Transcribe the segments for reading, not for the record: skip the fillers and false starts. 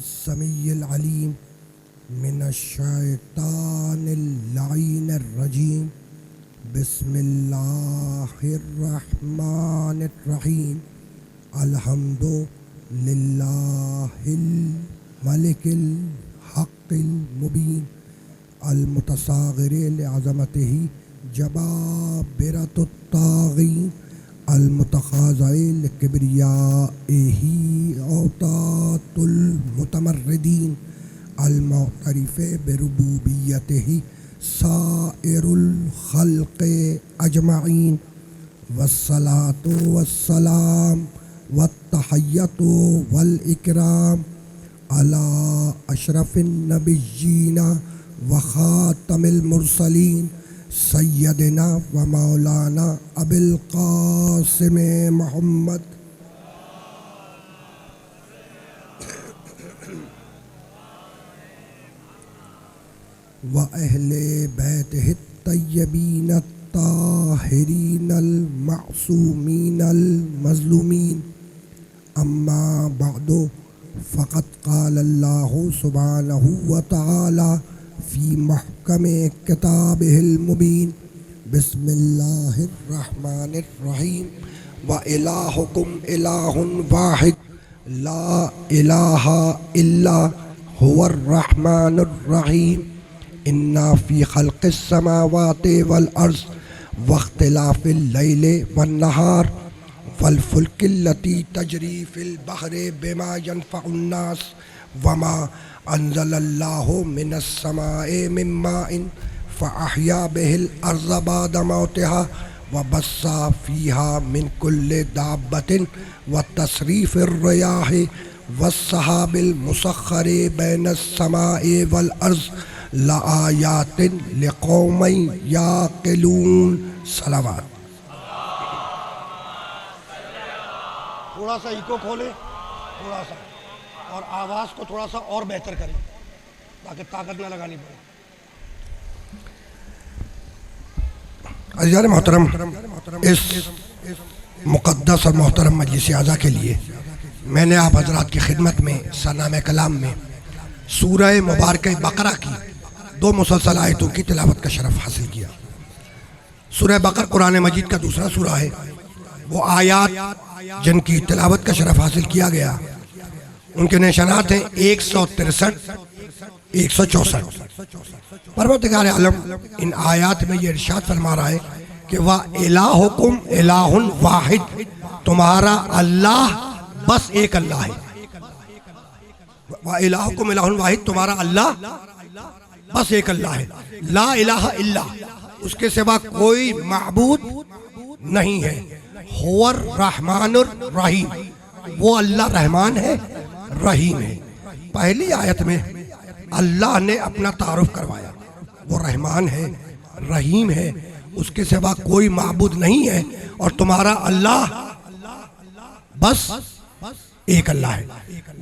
समीइल अलीम मिनश्शैतानिल लाइनिर रजीम बिस्मिल्लाहिर्रहमानिर रहीम अल्हम्दुलिल्लाहिल मलिकिल हक़्क़िल मुबीन अल मुतसाग़िरि लिअज़मतिही जबाबिरतुत ताग़ीन अल मुतखाज़ि लिकिब्रियाइही औतातुल मुतमर्रिदीन अल मुअतरिफ़े बिरुबूबियतिही साइरुल खल्क़ि अजमईन वस्सलातु वस्सलाम वत्तहिय्यतु वल इकराम अला अशरफिन नबिय्यीना व खातमिल मुरसलीन सय्यदना व मौलाना अबिल क़ासिम मोहम्मद व अहले बैतिहि तय्यबीन ताहिरीन अल मासूमीन अल मज़लूमीन अम्मा बअदु फ़क़द क़ाल अल्लाहु सुब्हानहु व तआला फ़ी महकमे किताबिहिल मुबीन बिस्मिल्लाहिर रहमानिर रहीम व इलाहुकुम इलाहुन वाहिद ला इलाहा इल्ला हुवर रहमानुर रहीम इन्ना फ़ी ख़ल्क़िस समावाति वल अर्ज़ वख्तिलाफ़िल लैलि वन नहार वल फुल्किल्लती तजरी फ़िल बहरि बिमा यनफ़उन नास वमा अंज़लल्लाहु मिनस समाए मिन माइन फ़अहया बिहिल अर्ज़ बअद मौतिहा व बस्सा फ़ीहा मिन कुल्लि दाब्बतिन व तसरीफ़िर रियाहि वस्सहाबिल मुसख्खरि बैनस समाए वल अर्ज़ लआयातिन लिक़ौमिन याक़िलून। सलावत। थोड़ा सा इको खोले, थोड़ा सा, और आवाज़ को थोड़ा सा और बेहतर करें ताकि ताकत ना लगानी पड़े। अज़ीज़ान मोहतरम, इस मुक़द्दस और मोहतरम मजलिस आज़ा के लिए मैंने आप हज़रात की खिदमत में सनामे कलाम में सूरह मुबारक बकरा की 2 मुसलसल आयतों की तिलावत का शरफ हासिल किया। सूरह बकर कुरान मजीद का दूसरा सूरा है। वो आयात जिनकी तिलावत का शरफ हासिल किया गया उनके निशानात हैं 163, 164। परवरदिगार आलम इन आयात में ये इरशाद फरमा रहा है कि वा इलाहुकुम इलाहुन वाहिद, तुम्हारा अल्लाह बस एक अल्लाह है। वा इलाहुकुम इलाहुन वाहिद, तुम्हारा अल्लाह बस एक अल्लाह है। ला इलाहा इल्ला, उसके सिवा कोई माबूद नहीं है। हुवर रहमानुर रहीम, वो अल्लाह रहमान है, रहीम है। पहली आयत में अल्लाह ने अपना तारुफ करवाया, वो रहमान है, रहीम है, उसके सिवा कोई माबूद नहीं है और तुम्हारा अल्लाह बस एक अल्लाह है।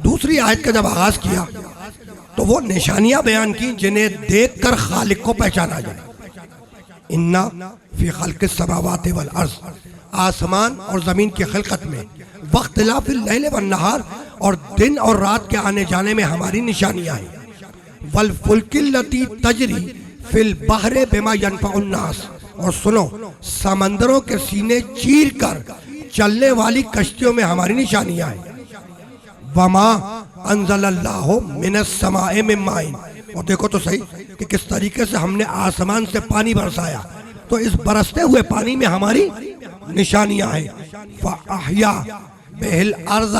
दूसरी आयत का जब आगाज किया तो वो निशानियां बयान की जिन्हें देखकर खालिक को पहचाना जाए। इन्ना फी खल्क़िस समावाति वल अर्ज़, आसमान और ज़मीन की खिलकत में, वख्तिलाफ़िल लैल वन नहार, और दिन और रात के आने जाने में हमारी निशानियां हैं। वल फुल्किल्लती तजरी फिल बहरे बिमा यनफ़उन नास, और सुनो समंदरों के सीने चीर कर चलने वाली कश्तियों में हमारी निशानियां हैं। वमा अंज़लल्लाहु मिनस समाए मिन माइन, और देखो तो सही कि किस तरीके से हमने आसमान से पानी बरसाया, तो इस बरसते हुए पानी में हमारी निशानियां हैं। फ़अहया बिहिल अर्ज़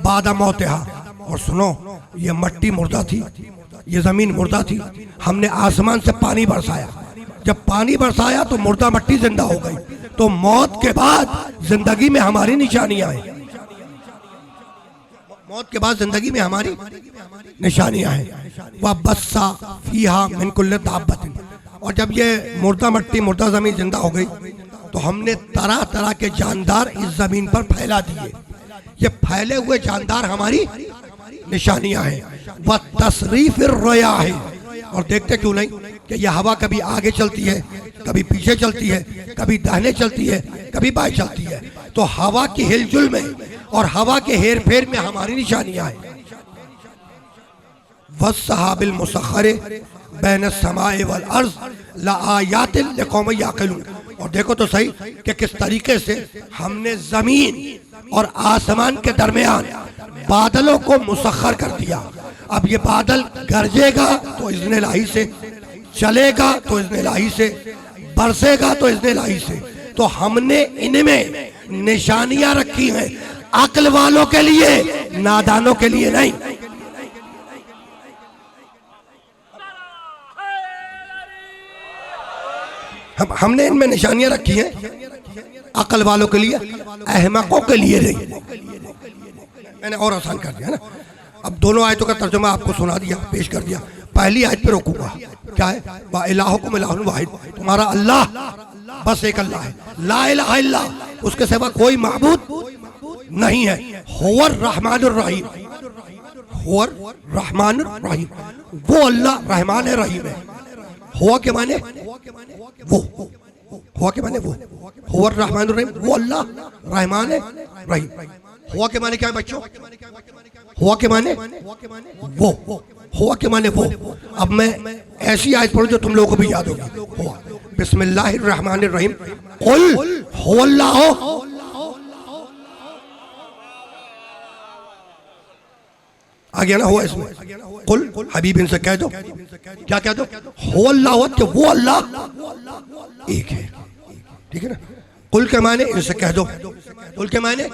बअद मौतिहा, और सुनो ये मट्टी मुर्दा थी, ये जमीन मुर्दा थी, हमने आसमान से पानी बरसाया, जब पानी बरसाया तो मुर्दा मट्टी जिंदा हो गई, तो मौत के बाद जिंदगी में हमारी निशानियां हैं। मौत के बाद जिंदगी में हमारी निशानियां हैं। वह बस्सा फीहा मिन कुल्लि दाब्बतिन, और जब ये मुर्दा मट्टी मुर्दा जमीन जिंदा हो गई तो हमने तरह तरह के जानदार इस जमीन पर फैला दिए। ये फैले हुए जानदार हमारी निशानियां हैं। वह तसरीफ़िर रियाह है, और देखते क्यों नहीं कि यह हवा कभी आगे चलती है, कभी पीछे चलती है, कभी दाहिने चलती है, कभी बाएं चलती है। तो हवा की हिलजुल में और हवा के हेर फेर में हमारी निशानियां हैं। वस्सहाबिल मुसख्खरे बैन समाए वल अर्ज़ लआयातिन लिक़ौम याक़िलून। और देखो तो सही कि किस तरीके से हमने जमीन और आसमान के दरमियान बादलों को मुसख्खर कर दिया। अब ये बादल गरजेगा तो इज़्न इलाही से, चलेगा तो इज़्न इलाही से, बरसेगा तो इज़्न इलाही से। तो हमने इनमें निशानियां रखी हैं अक्ल वालों के लिए, नादानों के लिए नहीं। हमने इनमें निशानियां रखी हैं अक्ल वालों के लिए, अहमकों के लिए नहीं। मैंने और आसान कर दिया ना। अब दोनों आयतों का तर्जुमा आपको सुना दिया, पेश कर दिया। पहली आयत पे रोकूंगा, क्या है? वा इलाहुकुम इलाहुन वाहिद, तुम्हारा अल्लाह बस एक अल्लाह है, ला इलाहा इल्ला, उसके सिवा कोई माबूद नहीं है। हुवर रहमानुर रहीम, हुवर रहमानुर रहीम, वो अल्लाह रहमान है रहीम है। हुआ के माने वो, हुआ के माने वो, हुवर रहमानुर रहीम, वो अल्लाह रहमान है रहीम। हुआ के माने क्या है बच्चों? हुआ के माने वो, हुआ के माने वो। अब मैं ऐसी आयत पढ़ूं जो तुम लोगों को भी याद होगी। हुआ बिस्मिल्लाहिर रहमानिर रहीम, कुल हुवल्लाहु, आ गया ना? हुआ इसमें कुल, हबीब इनसे कह दो, क्या कह दो? हुवल्लाहु, कि वो अल्लाह एक है। ठीक है ना? कुल के माने इनसे कह दो, कुल के माने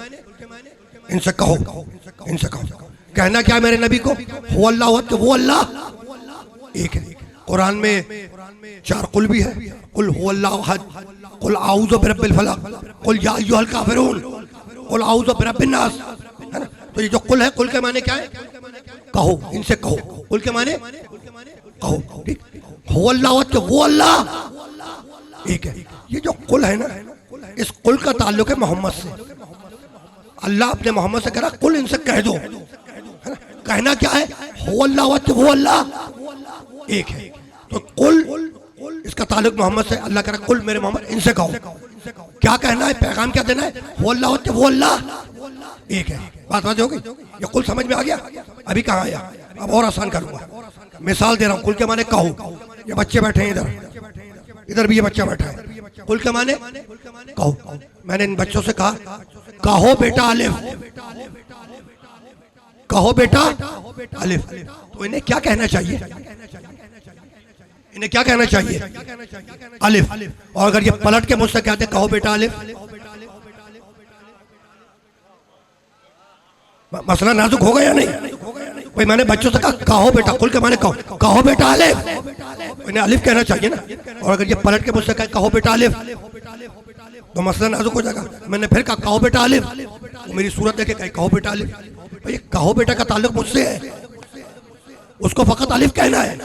इनसे कहो, इनसे कहो। कहना क्या है मेरे नबी को? हुवल्लाहु, कि वो अल्लाह एक है। कुरान में 4 कुल भी है। कुल हुवल्लाहु अहद, कुल आऊज़ु बिरब्बिल फलक, कुल या अय्युहल काफिरून, कुल आऊज़ु बिरब्बिन नास, है ना? तो ये जो कुल है, कुल के माने क्या है? कहो, इनसे कहो। कुल के माने कहो। ठीक, हुवल्लाहु, कि वो अल्लाह एक है। ये जो कुल है ना, इस कुल का ताल्लुक है मोहम्मद से। अल्लाह अपने मोहम्मद से कह रहा कुल इनसे कह दो, है ना? कहना क्या है? हुवल्लाहु, कि वो अल्लाह एक है। तो कुल इसका ताल्लुक मोहम्मद से। अल्लाह कह रहा कुल मेरे मोहम्मद इनसे कहो। क्या कहना है? पैगाम क्या देना है? हुवल्लाहु, कि वो अल्लाह एक है। बात बात हो गई? ये कुल समझ में आ गया? अभी कहाँ आया? अब और आसान करूंगा, मिसाल दे रहा हूँ। कुल के माने कहो। ये बच्चे बैठे हैं इधर, इधर भी ये बच्चा बैठा है। कुल के माने कहो। मैंने इन बच्चों से कहा कहो बेटा अलिफ, कहो बेटा अलिफ। तो इन्हें क्या कहना चाहिए? इन्हें क्या कहना चाहिए? अलिफ। और अगर ये पलट के मुझसे कहते कहो बेटा अलिफ, मसला नाजुक होगा या नहीं? भाई मैंने बच्चों से कहा कहो बेटा, कुल के माने कहो, कहो बेटा अलिफ, इन्हें अलिफ कहना चाहिए ना। और अगर ये पलट के मुझसे कहे कहो बेटा अलिफ, तो मसला नाजुक हो जाएगा। मैंने फिर कहा कहो बेटा अलिफ, तो मेरी सूरत देखे कहे कहो बेटा अलिफ। भाई कहो बेटा का ताल्लुक मुझसे है, उसको फकत अलिफ कहना है।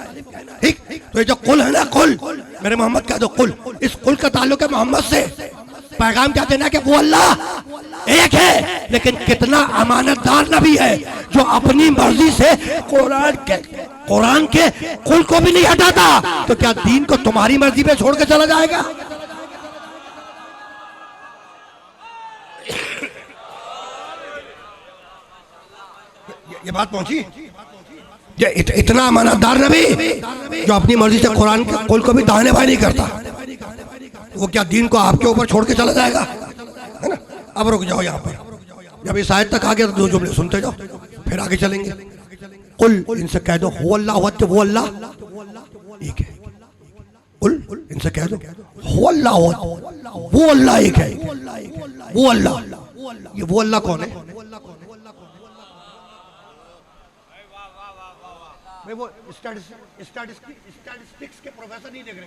ठीक, तो ये जो कुल है ना, कुल मेरे मोहम्मद कह दो कुल, इस कुल का ताल्लुक है मोहम्मद से। पैगाम क्या देना कि वो अल्लाह एक है, लेकिन कितना अमानतदार नबी है जो अपनी मर्जी से कुरान के कुल को भी नहीं हटाता। तो क्या दीन को तुम्हारी मर्जी पे छोड़ के चला जाएगा? ये बात पहुंची? ये इतना अमानतदार नबी जो अपनी मर्जी से कुरान के कुल को भी दाहिने बाएं नहीं करता, वो क्या दीन को आपके ऊपर छोड़ के चला जाएगा? है ना? अब रुक जाओ यहाँ पर। जब इस आयत तक आ गया तो 2 जुमले सुनते जाओ, फिर आगे चलेंगे। कुल इनसे कह दो हुवल्लाहु, वो अल्लाह एक है। कुल इनसे कह दो हुवल्लाहु, वो अल्लाह एक है। वो अल्लाह, ये वो अल्लाह कौन है? वो स्टैटिस्टिक्स के प्रोफेसर नहीं देख रहे।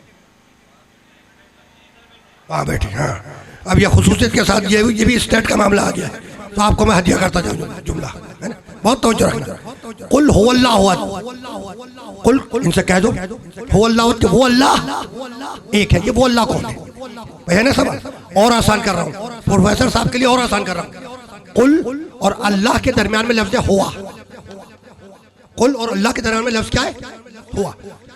हाँ बैठे। हाँ, अब यह खुसूसियत के साथ ये भी स्टेट का मामला आ गया, तो आपको मैं हदिया करता जाऊँ जुमला, है ना? बहुत तवज्जो रखना। कुल हुवल्लाहु अहद, कुल इनसे कह दो हुवल्लाहु, वो अल्लाह एक है। ये वो अल्लाह कौन है? है ना सवाल? और आसान कर रहा हूँ प्रोफेसर साहब के लिए, और आसान कर रहा हूँ। कुल और अल्लाह के दरमियान में लफ्ज़ हुआ। कुल और अल्लाह के दरमियान में लफ्ज़ क्या है? हुआ।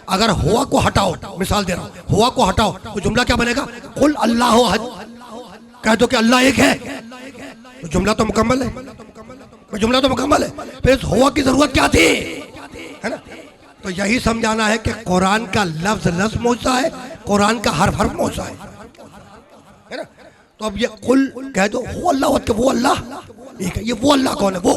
अगर हुआ को हटाओ, मिसाल दे रहा हूं, हुआ को हटाओ तो जुमला क्या बनेगा? कुल अल्लाहु अहद, कह दो कि अल्लाह एक है, तो जुमला तो मुकम्मल है। जुमला तो मुकम्मल है। फिर हुआ की जरूरत क्या थी? है ना? तो यही समझाना है कि कुरान का लफ्ज लफ्ज मौजूदा है, कुरान का हर्फ हर्फ मौजूदा है ना। तो अब ये कुल कह दो हो अल्लाह के वो अल्लाह एक है, ये वो अल्लाह कौन है, वो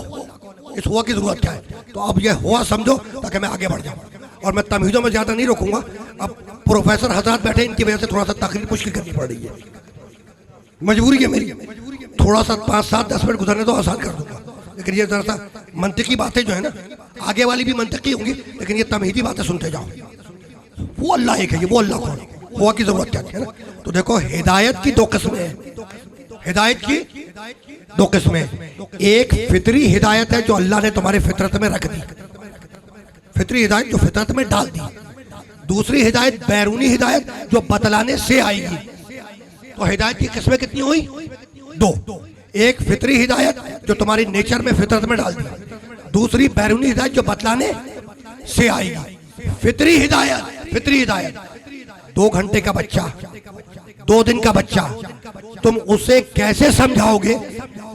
इस हुआ की जरूरत क्या है। तो अब ये हुआ समझो ताकि मैं आगे बढ़ जाऊँ। और मैं तमहीदों में ज़्यादा नहीं रोकूंगा। अब प्रोफेसर हजरात बैठे, इनकी वजह से थोड़ा सा तकरीर मुश्किल करनी पड़ रही है, मजबूरी है मेरी। थोड़ा सा 5, 7, 10 मिनट गुजरने तो आसान कर दूंगा, लेकिन ये जरा सा मंतिकी बातें जो है ना, आगे वाली भी मंतिकी होंगी, लेकिन ये तमहीदी बातें सुनते जाओ। वो अल्लाह एक है, ये वो अल्लाह कौन है, हुआ की जरूरत क्या है ना। तो देखो हिदायत की 2 किस्में हैं, हिदायत की 2 किस्में। एक फितरी हिदायत है जो अल्लाह ने तुम्हारे फितरत में रख दी, फितरी हिदायत जो फितरत में डाल दी। दूसरी हिदायत बैरूनी हिदायत जो बतलाने से आएगी। तो हिदायत की किस्में कितनी हुई? 2। एक फितरी हिदायत जो तुम्हारी नेचर में फितरत में डाल दी, दूसरी बैरूनी हिदायत जो बतलाने से आएगी। फितरी हिदायत 2 घंटे का बच्चा, 2 दिन का बच्चा, तुम उसे कैसे समझाओगे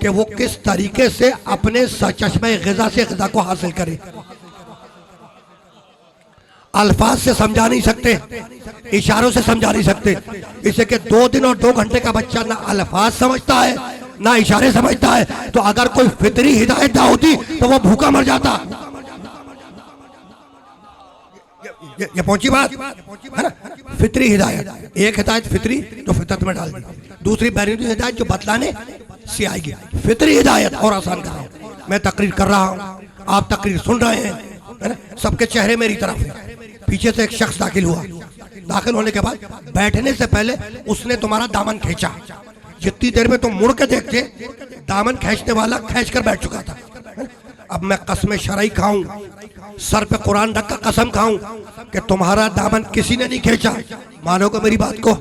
कि वो किस तरीके से अपने चश्मे ग़िज़ा से ग़िज़ा को हासिल करे। अल्फाज से समझा नहीं सकते, इशारों से समझा नहीं सकते। इसे कि 2 दिन और 2 घंटे का बच्चा ना अल्फाज समझता है ना इशारे समझता है। तो अगर कोई फितरी हिदायत ना होती तो वो भूखा मर जाता। ये पहुंची बात है ना। फितरी हिदायत, एक हिदायत फितरी जो फितरत में डाल दी, दूसरी बैरूनी हिदायत जो बतलाने से आएगी। फितरी हिदायत और आसान कर रहा हूं, मैं तकरीर कर रहा हूं, आप तकरीर सुन रहे हैं, है ना। सबके चेहरे मेरी तरफ है। पीछे से एक शख्स दाखिल हुआ, दाखिल होने के बाद बैठने से पहले उसने तुम्हारा दामन खींचा। जितनी देर में तुम मुड़ के देखते, दामन खींचने वाला खींच कर बैठ चुका था। अब मैं कसम शरई खाऊं, सर पे कुरान रख कर कसम खाऊं कि तुम्हारा दामन किसी ने नहीं खींचा। मानोगे मेरी बात को?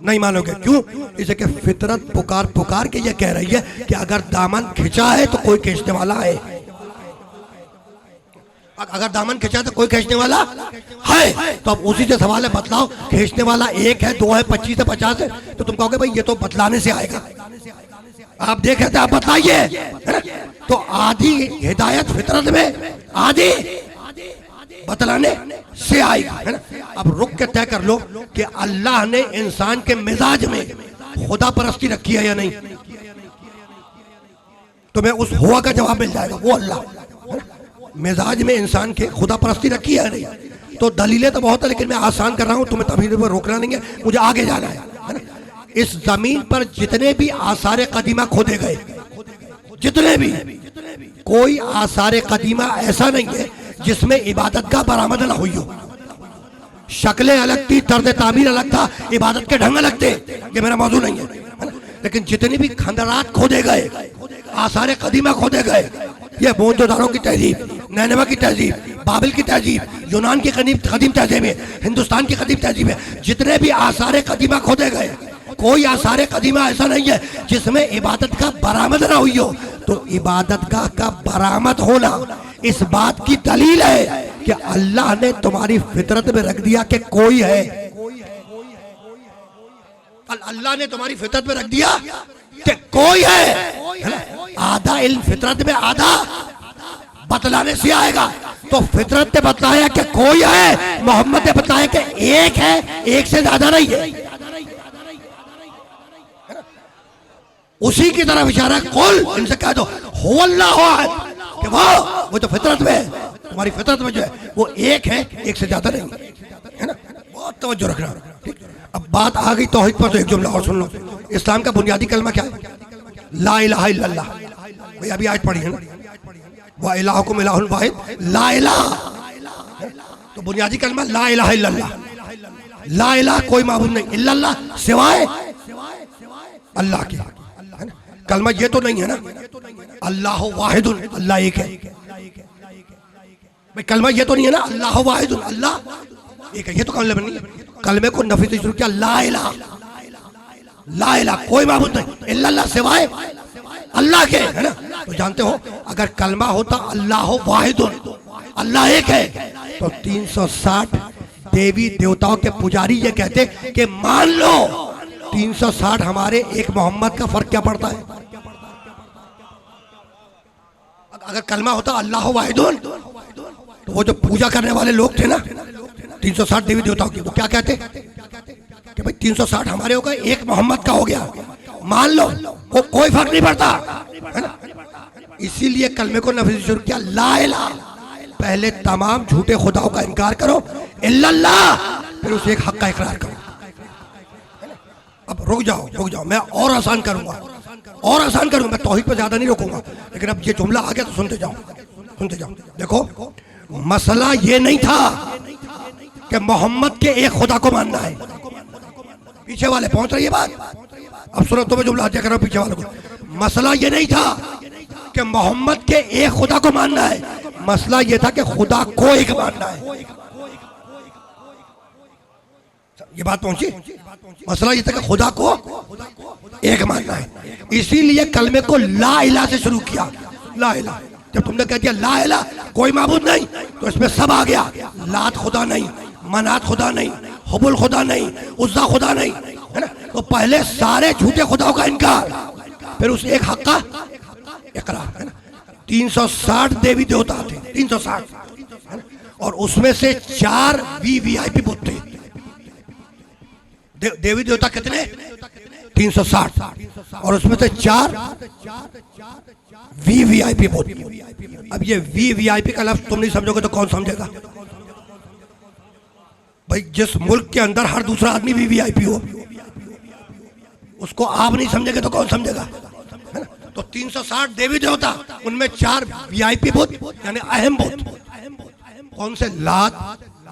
नहीं मानोगे। क्यों? इसे कि फितरत पुकार पुकार के ये कह रही है कि अगर दामन खींचा है तो कोई खींचने वाला है। अगर दामन खींचा तो कोई खींचने वाला है। तो अब उसी से सवाल है, बतलाओ खींचने वाला 1 है, 2 है, 25 है, 50 है। तो तुम कहोगे भाई ये तो बतलाने से आएगा। आप देखे थे, आप बताइए। तो आधी हिदायत फितरत में, आधी बतलाने से आएगा, है ना। अब रुक के तय कर लो कि अल्लाह ने इंसान के मिजाज में खुदा परस्ती रखी है या नहीं। तुम्हें उस हुआ का जवाब मिल जाएगा। वो अल्लाह मिजाज में इंसान के खुदा परस्ती रखी है नहीं। तो दलीलें तो बहुत है, लेकिन मैं आसान कर रहा हूं, तुम्हें तभी पर रोकना नहीं है, मुझे आगे जाना है ना। इस जमीन पर जितने भी आसार कदीमा खोदे गए, जितने भी, कोई आसार कदीमा ऐसा नहीं है जिसमें इबादत का बरामद न हुई हो। शक्लें अलग थी, तर्ज तामीर अलग था, इबादत के ढंग अलग थे, ये मेरा मौजू नहीं है। लेकिन जितने भी खंडरात खोदे गए, आसार कदीमा खोदे गए, ये मोहनजोदारो की तहजीब, नैनवा की तहजीब, बाबिल की तहजीब, यूनान की कदीम तहजीब है, हिंदुस्तान की कदीम तहजीब है, जितने भी आसार कदीमा खोदे गए, कोई आसार कदीमा ऐसा नहीं है जिसमें इबादत का बरामद ना हुई हो। तो इबादत का बरामद होना इस बात की दलील है कि अल्लाह ने तुम्हारी फितरत में रख दिया कि कोई है। अल्लाह ने तुम्हारी फितरत में रख दिया कि कोई है। आधा इल्म फितरत में, आधा बतलाने से आएगा। तो फितरत ने बताया कि कोई है, मोहम्मद ने बताया कि एक है, एक से ज्यादा नहीं है। उसी की तरफ इशारा है। कुल, इनसे कह दो हो अल्लाह अहद, कि वो तो फितरत में है, तुम्हारी फितरत में जो है वो एक है, एक से ज्यादा नहीं है ना। बहुत तवज्जो रखना। ठीक, अब बात आ गई तौहीद पर, तो एक जुमला और सुन लो। इस्लाम का बुनियादी कलमा क्या है? ला इलाहा इल्लल्लाह। भाई अभी आयत पढ़ी है ना, व इलाहुकुम इलाहुन वाहिद ला इलाहा। तो बुनियादी कलमा ला इलाहा इल्लल्लाह। ला इलाहा कोई माबूद नहीं, इल्लल्लाह सिवाय अल्लाह के। कलमा ये तो नहीं है ना अल्लाह वाहिदुन, अल्लाह एक है। भाई कलमा ये तो नहीं है ना अल्लाह वाहिदुन, अल्लाह एक है। ये तो कलमे नहीं है। कलमे को नफी से शुरू किया, ला इलाहा, ला इलाहा कोई माबूद नहीं, इल्लल्लाह सिवाय अल्लाह के, है ना। तो जानते हो अगर कलमा होता अल्लाह वाहिदुन, अल्लाह एक है, तो 360 देवी देवताओं के पुजारी ये कहते कि मान लो 360 हमारे एक मोहम्मद का फर्क क्या पड़ता है। अगर कलमा होता अल्लाह वाहिदुन, तो वो जो पूजा करने वाले लोग थे ना 360 देवी देवताओं की, वो क्या कहते कि भाई 360 हमारे हो गए, एक मोहम्मद का हो गया, मान लो कोई फर्क नहीं पड़ता, है ना। इसीलिए कलमे को नफी शुरू किया, ला इलाहा, पहले तमाम झूठे खुदाओं का इनकार करो, इल्लल्लाह, फिर उस एक हक का इकरार करो। अब रुक जाओ, मैं और आसान करूंगा, मैं तौहीद पर ज्यादा नहीं रोकूंगा, लेकिन अब ये जुमला आ गया तो सुनते जाओ। देखो, मसला ये नहीं था कि मोहम्मद के एक खुदा को मानना है, पीछे वाले पहुंच रही है बात। अब सुनो, तुम्हें जुमला हत्या कर रहा हूं पीछे वालों को। मसला ये नहीं था कि मोहम्मद के एक खुदा को मानना है, मसला ये था कि खुदा को एक मानना है। ये बात पहुंची? मसला ये था कि खुदा को एक मानना है, इसीलिए कलमे को ला इलाहा से शुरू किया। ला इलाहा, जब तुमने कह दिया ला इलाहा, कोई माबूद नहीं, तो इसमें सब आ गया। लात खुदा नहीं, मनात खुदा नहीं, हुबुल खुदा नहीं, उज़्ज़ा खुदा नहीं, है ना। तो पहले सारे झूठे खुदाओं का इनकार, फिर उस एक हक का इकरार, है ना। 360 देवी देवता थे, 360, है ना? और उसमें से 4 वीवीआईपी बुत थे। देवी देवता कितने? 360, और उसमें से 4 वीवीआईपी बुत। अब ये वीवीआईपी का लफ्ज तुम नहीं समझोगे तो कौन समझेगा भाई? जिस मुल्क के अंदर हर दूसरा आदमी वीवीआईपी हो, उसको आप नहीं समझेंगे तो कौन समझेगा, है ना। तो 360 देवी देवता, उनमें 4 वीआईपी बुत, यानी अहम बुत। कौन से? लात,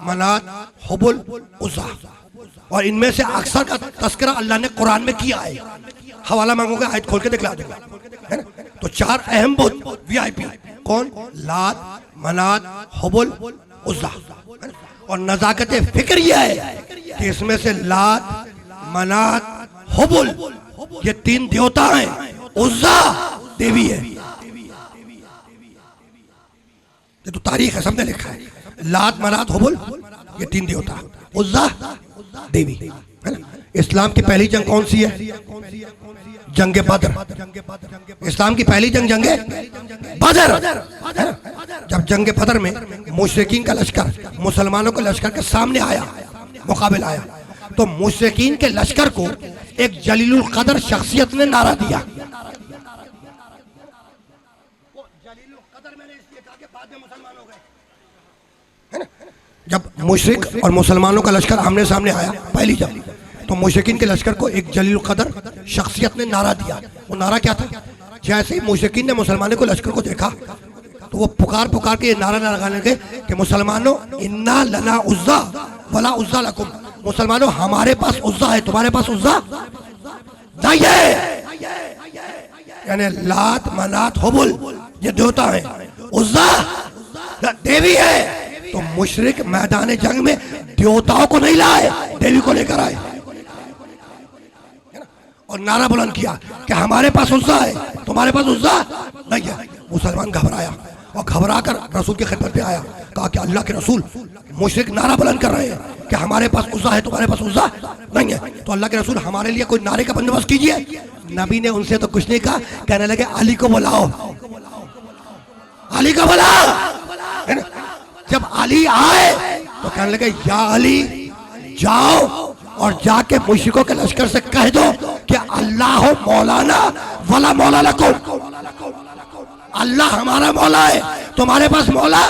मनात, हुबुल, उज़्ज़ा। और इनमें से अक्सर का तस्करा अल्लाह ने कुरान में किया है। हवाला मांगोगे, आयत खोल के दिखला दूंगा, है ना। तो 4 अहम बुत वीआईपी कौन? लात, मनात, हुबुल, उज़्ज़ा। और नज़ाकत फिक्र यह है कि इसमें से लात, मनात, हुबुल, ये 3 देवता हैं, उज़्ज़ा देवी है। ये तो तारीख है, सबने लिखा है। लात, मनात, हुबुल, ये 3 देवता, उज़्ज़ा देवी, है ना। इस्लाम की पहली जंग कौन सी है? जंगे बदर। इस्लाम की पहली जंग जंगे बदर, है ना। जब जंगे बदर में मुशरिकीन का लश्कर मुसलमानों के लश्कर के सामने आया, मुकाबला आया, तो मुशरिकीन के लश्कर को एक जलीलुल कदर शख्सियत ने नारा दिया। जब मुशरिक और मुसलमानों का लश्कर आमने सामने आया पहली जंग, तो मुशरिकीन के लश्कर को एक जलीलुल कदर शख्सियत ने नारा दिया। वो नारा क्या था? जैसे ही मुशरिकीन ने मुसलमानों को लश्कर को देखा, तो वो पुकार के ये नारा लगाने लगे कि मुसलमानों, इन्ना लना उज़्ज़ा वला उज़्ज़ा लकुम, मुसलमानों हमारे पास उज़्ज़ा है, तुम्हारे पास उज़्ज़ा नहीं है। यानी लात, मनात, हुबुल ये देवता है, उज़्ज़ा देवी है। तो मुशरिक मैदान जंग में देवताओं को नहीं लाए, देवी को लेकर आए, और नारा बुलंद किया कि हमारे पास उज़्ज़ा है, तुम्हारे पास उज़्ज़ा नहीं है। मुसलमान घबराया और घबराकर रसूल की खिदमत पे आया, कहा कि अल्लाह के रसूल, मुशरिक नारा बुलंद कर रहे हैं कि हमारे पास उज़्ज़ा है, तुम्हारे पास उज़्ज़ा नहीं है, तो अल्लाह के रसूल हमारे लिए कोई नारे का बंदोबस्त कीजिए। नबी ने उनसे तो कुछ नहीं कहा, कहने लगे अली को बुलाओ, अली को बुलाओ। जब अली आए तो कहने लगे या अली, जाओ और जाके मुशरिकों के लश्कर से कह दो कि अल्लाह मौलाना वला मौला लकुम, अल्लाह हमारा मौला है, तुम्हारे पास मौला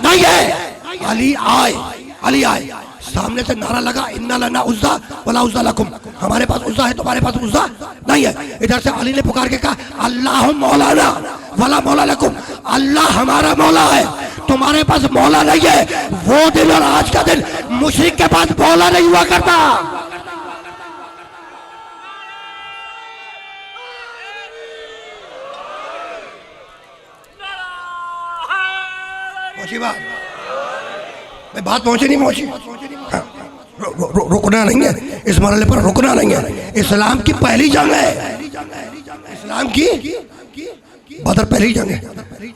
नहीं है। अली आए, सामने से नारा लगा, इन्ना लना उज़्ज़ा वला उज़्ज़ा लकुम, हमारे पास उज़्ज़ा है, तुम्हारे पास उज़्ज़ा नहीं है। इधर से अली ने पुकार के कहा, अल्लाह मौलाना वला मौला लकुम, अल्लाह हमारा मौला है, तुम्हारे पास मौला नहीं है। वो दिन और आज का दिन मुशरिक के पास मौला नहीं हुआ करता। पहुंची बात पहुंची नहीं पहुंची? हाँ, रुकना नहीं है, इस मरहले पर रुकना नहीं है। इस्लाम की पहली जंग है, इस्लाम की बदर पहली जंग है,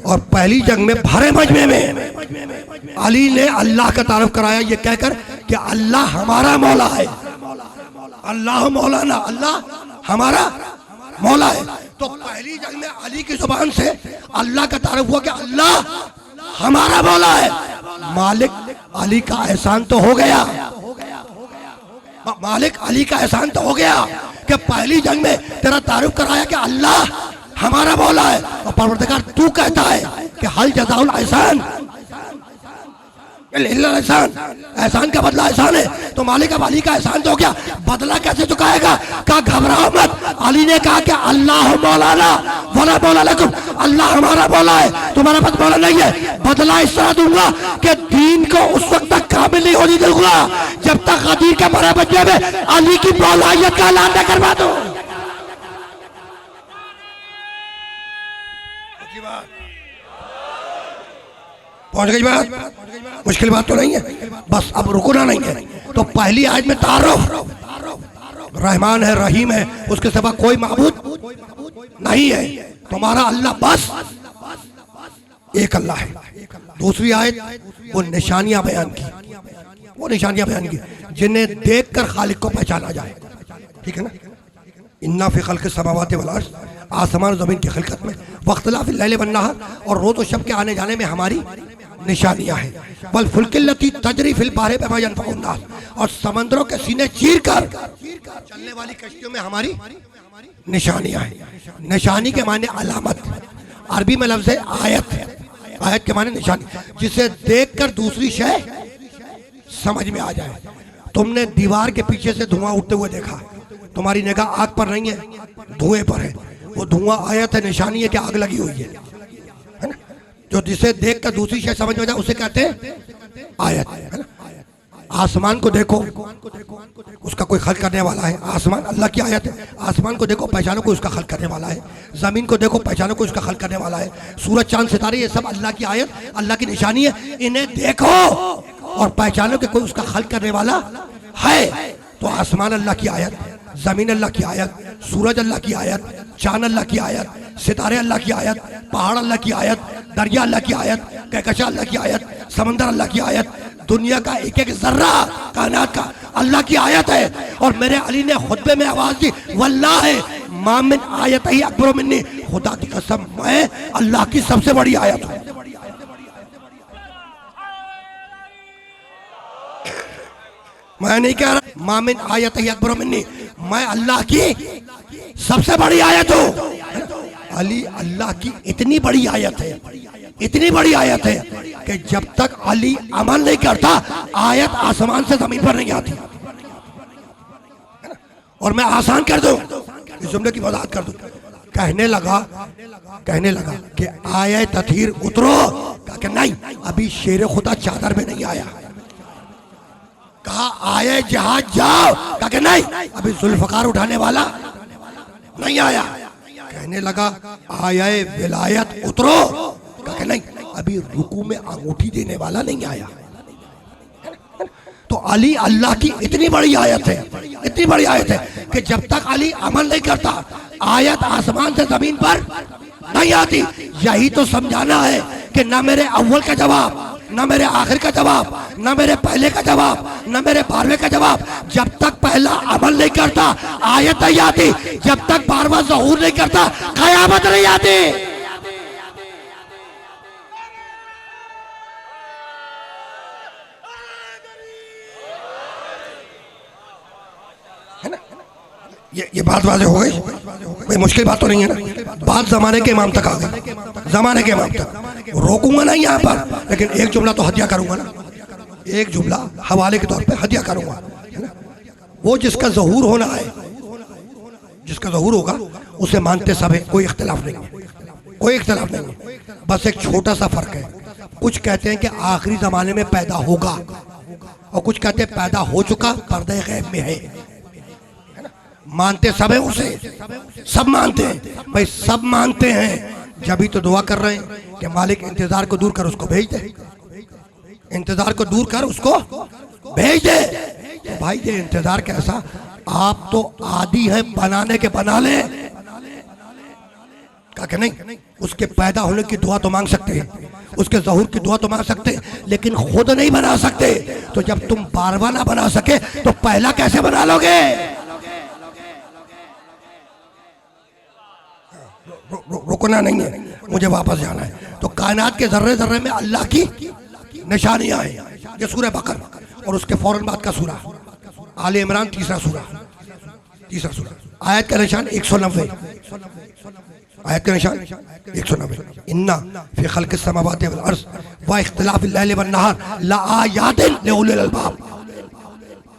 और पहली जंग में भरे मजमे में अली ने अल्लाह का तारुफ कराया ये कहकर कि अल्लाह हमारा मौला है, अल्लाह मौलाना, अल्लाह हमारा मौला है। तो पहली जंग में अली की जुबान से अल्लाह का तारुफ हुआ कि अल्लाह हमारा मौला है। मालिक अली का एहसान तो हो गया, मालिक अली का एहसान तो हो गया कि पहली जंग में तेरा तारुफ कराया कि अल्लाह हमारा मौला है, और परवरदिगार तू कहता है कि हल जज़ाउल एहसान इल्ला एहसान, एहसान का बदला एहसान है। तो मालिक अब अली का एहसान तो हो गया, बदला कैसे चुकाएगा? कहा घबराओ मत। अली ने कहा कि अल्लाह मौलाना वला मौला लकुम, अल्लाह हमारा मौला है, तुम्हारा पास मौला नहीं है। बदला इस तरह दूंगा कि दीन को उस वक्त तक काबिल नहीं होने दूंगा जब तक गदीर के बड़े बच्चे में अली की मौलायत का ऐलान न करवा दो। पहुंच गई बात? मुश्किल बात तो नहीं है, बस अब रुकना नहीं है। तो पहली आयत में तारुफ, रहमान है, रहीम है, उसके सिवा कोई माबूद नहीं है, तुम्हारा अल्लाह बस एक अल्लाह है। दूसरी आयत वो निशानियां बयान की, वो निशानियां बयान की जिन्हें देखकर खालिक को पहचाना जाए। ठीक है ना? इन्ना फी खल्क़िस समावाति वल अर्ज़, आसमान जमीन की खिलकत में, वख्तिलाफ़िल लैल वन नहार, और रोज़ और शब के आने जाने में हमारी निशानियां हैं। वल फुल्किल लती तजरी फिल बहरि बिमा यनफ़उ अन्नास, और समंदरों के सीने चीर कर चलने वाली कश्तियों में हमारी निशानियां हैं। निशानी के माने अलामत, अरबी में लफ्ज़ है आयत, आयत के माने निशानी, जिसे देखकर दूसरी शय समझ में आ जाए। तुमने दीवार के पीछे से धुआं उठते हुए देखा, तुम्हारी निगाह आग पर नहीं है, धुएं पर है। वो धुआं आयत है, निशानी है कि आग लगी हुई है ना? जो जिसे देख कर दूसरी शय समझ में जाए उसे कहते हैं आयत, है ना? आसमान को देखो, उसका कोई खल्क करने वाला है, आसमान अल्लाह की आयत है। आसमान को देखो, पहचानो को उसका खल्क करने वाला है। जमीन को देखो, पहचानो को उसका खल्क करने वाला है। सूरज चांद सितारे ये सब अल्लाह की आयत, अल्लाह की निशानी है। इन्हें देखो और पहचानो कि कोई उसका खल्क करने वाला है। तो आसमान अल्लाह की आयत, जमीन अल्लाह की आयत, सूरज अल्लाह की आयत, चांद अल्लाह की आयत, सितारे अल्लाह की आयत, पहाड़ अल्लाह की आयत, दरिया अल्लाह की आयत, कहकशा अल्लाह की आयत, समंदर अल्लाह की आयत, दुनिया का एक एक जर्रा कायनात का अल्लाह की आयत है। और मेरे अली ने खुतबे में आवाज दी, वल्लाह मा मिन आयत ही अकबर मिन्नी, खुदा की कसम मैं अल्लाह की सबसे बड़ी आयत हूँ। मैं नहीं कह रहा मामिन आयत ही अकबर मिन्नी, मैं अल्लाह की सबसे बड़ी आयत हूँ। अली अल्लाह की इतनी बड़ी आयत है, इतनी बड़ी आयत है कि जब तक अली अमल नहीं करता आयत आसमान से जमीन पर नहीं आती। और मैं आसान कर दूं, इस जुमले की वजाहत कर दूं। कहने लगा कि आया तथीर उतरो, कहा कि नहीं अभी शेर खुदा चादर में नहीं आया। कहा आए जहाज जाओ, कहा कि नहीं अभी जुल्फकार उठाने वाला नहीं आया। कहने लगा आए विलायत उतरो, कहा कि नहीं अभी रुकू में अंगूठी देने वाला नहीं आया। तो अली अल्लाह की इतनी बड़ी आयत है, इतनी बड़ी आयत है कि जब तक अली अमल नहीं करता आयत आसमान से जमीन पर नहीं आती। यही तो समझाना है कि ना मेरे अव्वल का जवाब, ना मेरे आखिर का जवाब, ना मेरे पहले का जवाब, ना मेरे 12वें का जवाब। जब तक पहला अमल नहीं करता आयत नहीं आती, जब तक 12वां ज़हूर नहीं करता क़यामत नहीं आती। है ना? ये बात वाज़ेह हो गई, कोई मुश्किल बात तो नहीं है ना? बात जमाने के इमाम तक आ गई, जमाने के इमाम तक। रोकूंगा नहीं यहाँ पर, लेकिन एक जुमला तो हदिया करूंगा ना, एक जुमला हवाले के तौर पे हदिया करूंगा, है ना? वो जिसका ज़हूर होना है, जिसका ज़हूर होगा उसे मानते सब है, कोई इख्तिलाफ नहीं है, कोई इख्तिलाफ नहीं है। बस एक छोटा सा फर्क है, कुछ कहते हैं कि आखिरी जमाने में पैदा होगा और कुछ कहते हैं पैदा हो चुका, पर्दे गैब में है। मानते सब है उसे, सब मानते हैं भाई, सब मानते हैं। जब ही तो दुआ कर रहे हैं कि मालिक इंतजार को दूर कर उसको भेज दे, इंतजार को दूर कर उसको भेज दे। तो भाई ये इंतजार कैसा, आप तो आदी हैं बनाने के, बना ले। कहा कि नहीं उसके पैदा होने की दुआ तो मांग सकते हैं, उसके ज़हूर की दुआ तो मांग सकते हैं, लेकिन खुद नहीं बना सकते। तो जब तुम 12वां ना बना सके तो पहला कैसे बना लोगे? रुकना नहीं है, मुझे वापस जाना है। तो कायनात के जर्रे जर्रे में अल्लाह की निशानियां हैं। ये सूरह बकर और उसके फौरन बाद का सूरा आले इमरान, तीसरा सूरा आयत का निशान 190, आयत का निशान 190। इन्ना फी खल्क़िस समावाति वल अर्ज़ व इख्तिलाफ़िल लैली वन नहार लआयातिन लिउलिल अलबाब।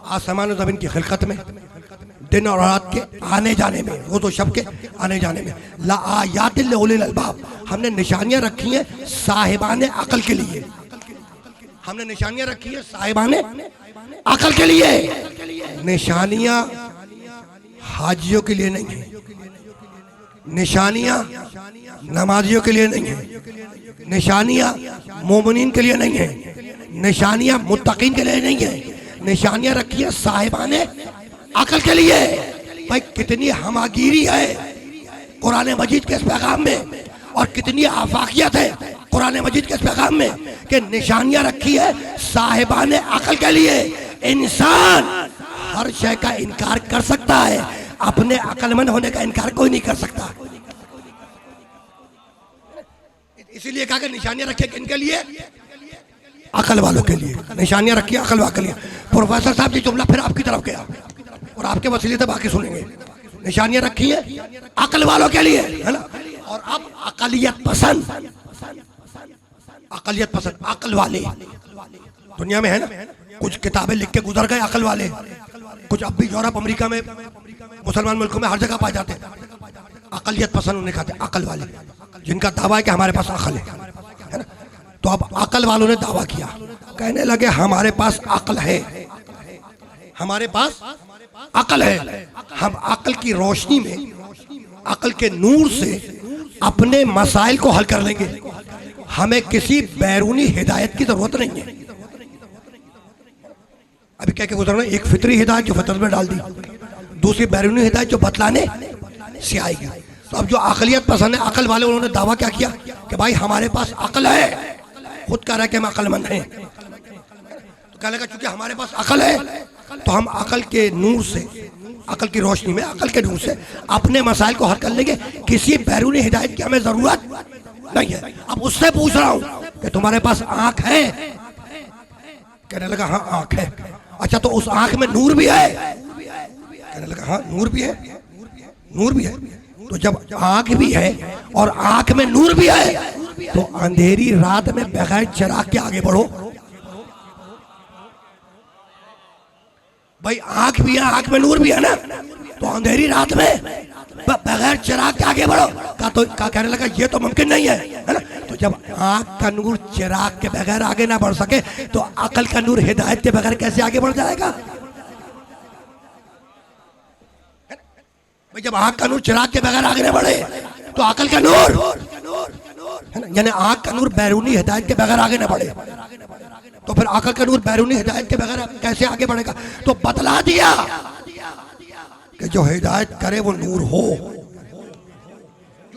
आसमान और ज़मीन की खिलकत में, दिन और रात के आने जाने में, वो तो शब के आने जाने में, लआयातिन लिउलिल अलबाब, हमने निशानियां रखी हैं साहिबाने अकल के लिए। हमने निशानियां रखी है साहिबाने अकल के लिए। निशानियां हाजियों के लिए नहीं है, निशानियां नमाजियों के लिए नहीं है, निशानियां मोमिनीन के लिए नहीं है, निशानियां मुत्तकीन के लिए नहीं है। निशानियां रखी है साहिबाने अकल के लिए। भाई कितनी हमागिरी है कुरान मजीद के इस पैगाम में, और कितनी आफाकियत है कुरान मजीद के इस पैगाम में कि निशानियां रखी है साहिबाने अकल के लिए। इंसान हर शय का इनकार कर सकता है, अपने अक्लमंद होने का इनकार कोई नहीं कर सकता। इसीलिए कहा कि निशानियां रखिए किनके लिए? अकल वालों के लिए। निशानियां रखिए अकल वालों के लिए। प्रोफेसर साहब ये जुमला फिर आपकी तरफ गया और आपके वसीले से बाकी सुनेंगे। निशानियां रखी है अकल वालों के लिए, है ना। और अब अकलियत पसंद, अकल वाले दुनिया में है ना। कुछ किताबें लिख के गुजर गए अकल वाले, कुछ अब भी यूरोप अमेरिका में मुसलमान मुल्कों में हर जगह पाए जाते हैं। अकलियत पसंद उन्हें कहते हैं, अकल वाले, जिनका दावा है कि हमारे पास अकल है ना। तो अब अकल वालों ने दावा किया, कहने लगे हमारे पास अकल है, हमारे पास अकल है। हम अकल की रोशनी में, अकल के नूर से अपने मसाइल को हल कर लेंगे। हमें किसी बैरूनी हिदायत की जरूरत नहीं है। अभी क्या क्या गुजरना, एक फितरी हिदायत जो फितर में डाल दी, दूसरी बैरूनी हिदायत जो बतलाने से आएगी। तो अब जो अकलियत पसंद है अकल वाले, उन्होंने दावा क्या किया कि भाई हमारे पास अकल है, खुद कह रहा है कि हम अकलमंद हैं। तो कहने लगा चूंकि हमारे पास अकल है तो हम अकल के नूर से, अकल की रोशनी में, अकल के नूर से अपने मसाइल को हल कर लेंगे। किसी बैरूनी हिदायत की हमें जरूरत नहीं है। अब उससे पूछ रहा हूं कि तुम्हारे पास आंख है? कहने लगा हाँ आंख है। अच्छा तो उस आंख में नूर भी है? कहने लगा हाँ नूर भी है, नूर भी है। तो जब आंख भी है और आंख में नूर भी है तो अंधेरी रात में बगैर चिराग के आगे बढ़ो। भाई आंख भी है, आंख में नूर भी है ना, तो अंधेरी रात में बगैर चिराग के आगे बढ़ो। तो कहने लगा ये तो मुमकिन नहीं है ना। तो जब आंख का नूर चिराग के बगैर आगे ना बढ़ सके तो अकल का नूर हिदायत के बगैर कैसे आगे बढ़ जाएगा? भाई जब आंख का नूर चिराग के बगैर आगे ना बढ़े तो अकल का नूर, है ना, यानी आंख का नूर बैरूनी हिदायत के बगैर आगे ना बढ़े तो फिर अकल का नूर बैरूनी हिदायत के बगैर कैसे आगे बढ़ेगा? तो बतला दिया कि जो हिदायत करे वो नूर हो,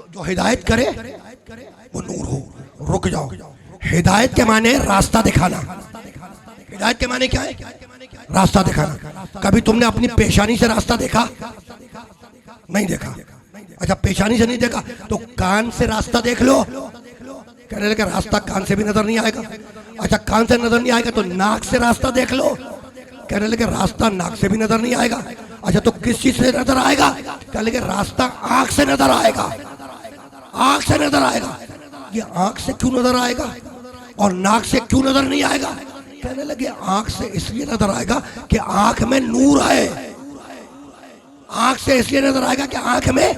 जो हिदायत करे वो नूर हो। रुक जाओ, हिदायत के माने रास्ता दिखाना। हिदायत के माने क्या है? रास्ता दिखाना। कभी तुमने अपनी पेशानी से रास्ता देखा? नहीं देखा। अच्छा पेशानी से नहीं देखा तो कान से रास्ता देख लो। कहने लगे रास्ता कान से भी नजर नहीं आएगा। अच्छा कान से नजर नहीं आएगा तो नाक से रास्ता देख लो। कहने लगे रास्ता नाक से भी नजर नहीं आएगा। अच्छा तो किस चीज से नजर आएगा? कहने लगे रास्ता आंख से नजर आएगा, आंख से नजर आएगा। ये आंख से क्यों नजर आएगा और नाक से क्यों नजर नहीं आएगा? कहने लगे आंख से इसलिए नजर आएगा कि आंख में नूर है। आंख से इसलिए नजर आएगा कि आंख में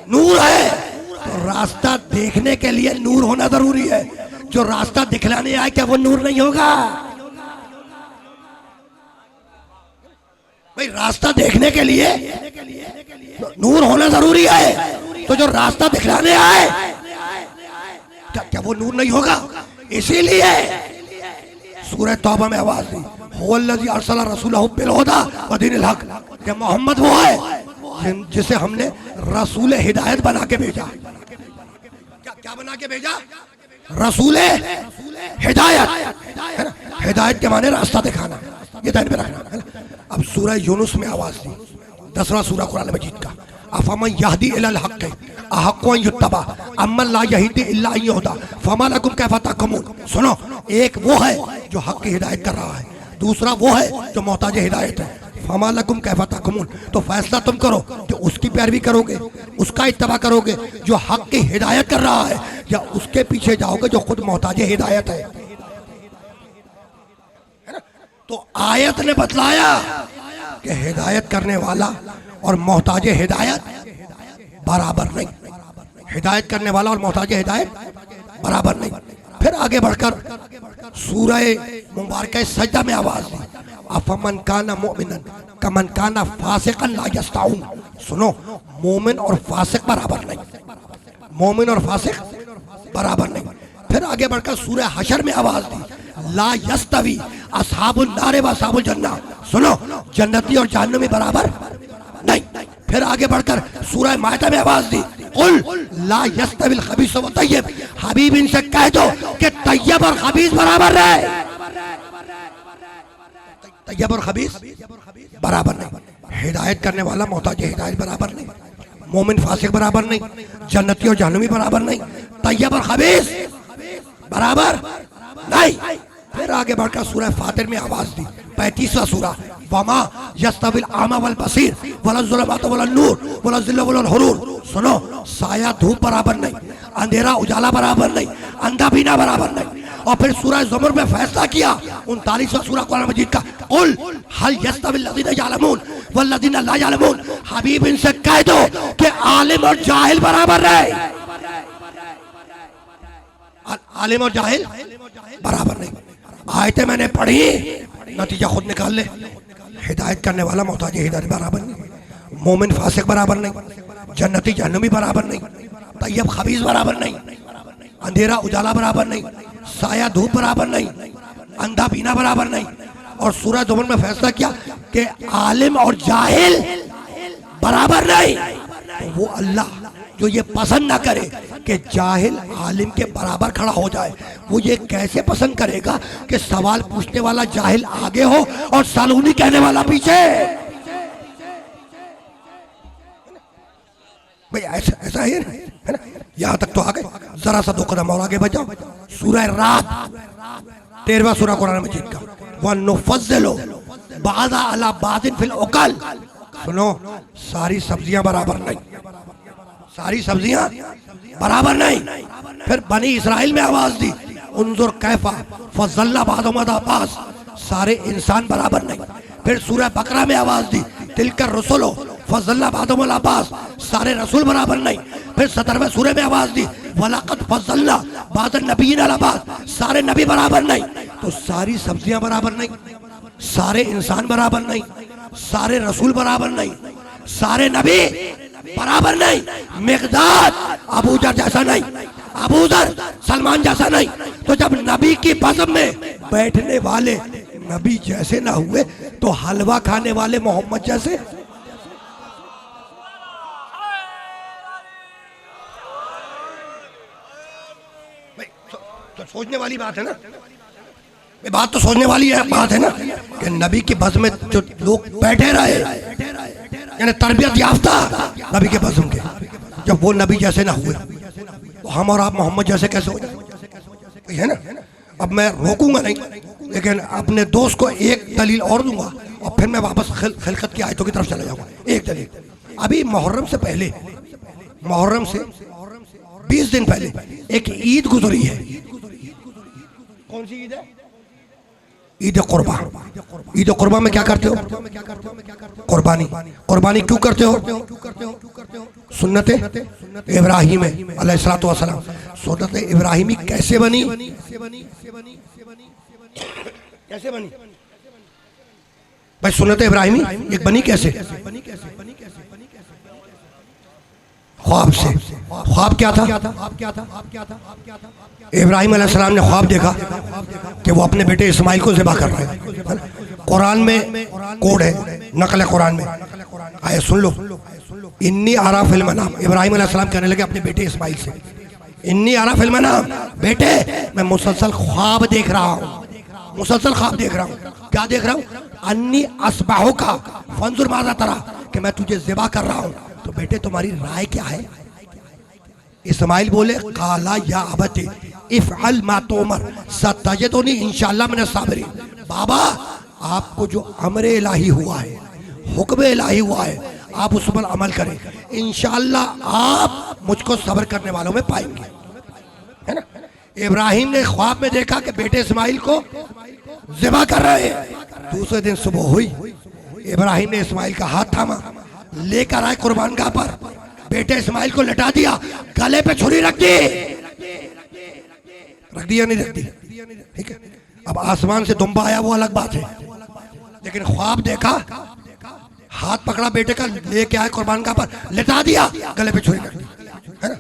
नूर है। तो रास्ता देखने के लिए नूर होना जरूरी है। जो रास्ता दिखलाने आए क्या वो नूर नहीं होगा? भाई रास्ता देखने के लिए नूर होना जरूरी है। तो जो रास्ता दिखलाने आए क्या वो नूर नहीं होगा? इसीलिए सूरह तौबा में आवाज दी, हुवल्लज़ी अरसला रसूलहु बिल हुदा व दीनिल हक, कि मोहम्मद वो है जिसे हमने रसूल हिदायत बना के भेजा। क्या बना के भेजा? रसूल हिदायत। हिदायत के माने रास्ता दिखाना, ये ध्यान में रखना है ना। अब सूरह यूनुस में आवाज दी, 10वां सूरा कुरान मजीद का, अफमन यहदी इलल हक़ अहक़्क़ु अन युत्तबा अम्मन ला यहदी इल्ला अन युहदा फमा लकुम कैफ़ तहकुमून। सुनो, एक वो है जो हक़ की हिदायत कर रहा है, दूसरा वो है जो मोहताज हिदायत है। फमा लकुम कैफ़ तहकुमून, तो फैसला तुम करो कि उसकी पैरवी करोगे, उसका इत्तबा करोगे जो हक़ की हिदायत कर रहा है, या उसके पीछे जाओगे जो खुद मोहताज हिदायत है। तो आयत ने बतलाया कि हिदायत करने वाला और मोहताज हिदायत बराबर नहीं, हिदायत करने वाला और मोहताज हिदायत बराबर नहीं। फिर आगे बढ़कर सूरह मुबारक सजदा में आवाज दी, अफमन काना मुमिनन कमन काना फासिकन ला यस्ताऊन। सुनो, मोमिन और फासिक बराबर नहीं, मोमिन और फासिक बराबर नहीं। फिर आगे बढ़कर सूरह हशर में आवाज दी, ला यस्तवी अस्हाबुन नारे व अस्हाबुल जन्नह। सुनो, जन्नती और जहन्नमी बराबर नहीं। फिर आगे बढ़कर सूरह मायदा में आवाज दी, कुल ला यस्तविल खबीस व तय्यब। हबीब इनसे कह दो कि तय्यब और खबीस बराबर रहे, तय्यब और खबीस बराबर नहीं। हिदायत करने वाला मोहताज हिदायत बराबर नहीं, मोमिन फासिक बराबर नहीं, जन्नती और जहन्नमी बराबर नहीं, तय्यब और खबीस बराबर नहीं। फिर आगे बढ़कर सूरह फातिर में आवाज दी, 35वां सूरा, वमा यस्तविल आमा वल बसीर वला ज़ुलमात वला नूर वला ज़िल्ल वला हुरूर। सुनो, साया धूप बराबर नहीं, अंधेरा उजाला बराबर नहीं, अंधा बीना बराबर नहीं। और फिर सूरह ज़ुमर में फैसला किया, 39वां सूरा कुरान मजीद का, कुल हल यस्तविल लज़ीना यअलमून वल लज़ीना ला यअलमून। हबीब इनसे कह दो कि आलिम और जाहिल बराबर रहे, आलिम और जाहिल बराबर नहीं। आयतें मैंने पढ़ी, नतीजा खुद निकाल ले। हिदायत करने वाला मोहताज हिदायत बराबर नहीं, मोमिन फासिक बराबर नहीं, जन्नती जहन्नमी बराबर नहीं, तय्यब खबीस बराबर नहीं, अंधेरा उजाला बराबर नहीं, साया धूप बराबर नहीं, अंधा बीना बराबर नहीं। और सूरह ज़ुमर में फैसला किया कि आलिम और जाहिल बराबर नहीं। तो वो अल्लाह जो ये पसंद ना करे कि जाहिल आलिम के बराबर खड़ा हो जाए, वो ये कैसे पसंद करेगा कि सवाल पूछने वाला जाहिल आगे हो और सालूनी कहने वाला पीछे? भाई ऐसा है ना? यहां तक तो आ गए, जरा सा 2 कदम और आगे बजाओ। सूरह रात, 13वां सूरा कुरान मजीद का, वनुफ़ज़्ज़िलु बाज़ा अला बाज़िन फिल उक़ल। सुनो, सारी सब्जियां बराबर नहीं, सारी सब्जियां बराबर नहीं। फिर बनी इस्राइल में आवाज दी, उन्जुर कैफा फज़ल्ला बादुहुम अला बाज़। सारे इंसान बराबर नहीं। फिर सूरह बकरा में आवाज दी, तिलकर रसूलो फज़ल्ला बादुहुम अला बाज़। सारे रसूल बराबर नहीं। फिर 17वें सूरे में आवाज दी, वलक़द फज़ल्ना बाज़न नबिय्यीन अला बाज़। सारे नबी बराबर नहीं। तो सारी सब्जियां बराबर नहीं, सारे इंसान बराबर नहीं, सारे रसूल बराबर नहीं, सारे नबी बराबर नहीं। मिक़दाद अबू जर जैसा नहीं, अबू जर सलमान जैसा नहीं। तो जब नबी की बज़म में बैठने वाले नबी जैसे ना हुए तो हलवा खाने वाले मोहम्मद जैसे? तो सोचने वाली बात है ना, बात तो सोचने वाली है, बात है ना कि नबी की बज़म में जो लोग बैठे रहे, यानी तरबियत याफ्ता नबी के बज़म के, जब वो नबी जैसे ना हुए तो हम और आप मोहम्मद जैसे कैसे हो जाए? है ना? अब मैं रोकूंगा नहीं, लेकिन अपने दोस्त को एक दलील और दूंगा और फिर मैं वापस खिलकत की आयतों की तरफ चला जाऊंगा। एक दलील, अभी मुहर्रम से पहले, मुहर्रम से 20 दिन पहले एक ईद गुजरी है। कौन सी ईद है? ईद कुर्बा। ईद कुर्बा में क्या करते हो? कुर्बानी। कुर्बानी क्यों करते हो? सुन्नत इब्राहिम अलैहिस्सलातु वस्सलाम। सुन्नत इब्राहिमी कैसे बनी? कैसे बनी भाई सुन्नत इब्राहिमी? एक बनी कैसे? ख्वाब से। ख्वाब क्या था? इब्राहिम अलैहिस्सलाम ने ख्वाब देखा कि वो अपने बेटे इस्माइल को ज़िबा कर रहे हैं। कुरान में कोड है, नकल है कुरान में, आए सुन लो। इन्नी आरा फिल मनाम, इब्राहिम अलैहिस्सलाम कहने लगे अपने बेटे इस्माइल से, इन्नी आरा फिल मनाम, बेटे मैं मुसलसल ख्वाब देख रहा हूँ, मुसलसल ख्वाब देख रहा हूँ। क्या देख रहा हूँ? अन्नी अस्बाहु का फंजुर माज़ा तरा, कि मैं तुझे ज़िबा कर रहा हूँ, तो बेटे तुम्हारी राय क्या है? इस्माइल बोले काला या अबती इफ़अल मा तुमर सतजदुनी इंशाअल्लाह मिनस साबिरीन। बाबा आपको जो अमर इलाही हुआ है, हुक्म इलाही हुआ है, आप उस पर अमल करें, इंशाअल्लाह आप मुझको सब्र करने वालों में पाएंगे, है ना। इब्राहिम ने ख्वाब में देखा कि बेटे इस्माइल को ज़िबा कर रहे हैं। दूसरे दिन सुबह हुई, इब्राहिम ने इस्माइल का हाथ थामा, लेकर आए कुर्बानगाह पर, बेटे इस्माइल को लटा दिया, गले पे छुरी रख दी, रख दिया नहीं रख दी, ठीक है। अब आसमान से दुम्बा आया वो अलग बात है, लेकिन ख्वाब देखा, हाथ पकड़ा बेटे का, लेके आए कुर्बानगाह पर, लटा दिया, गले पे छुरी रख दी, है ना।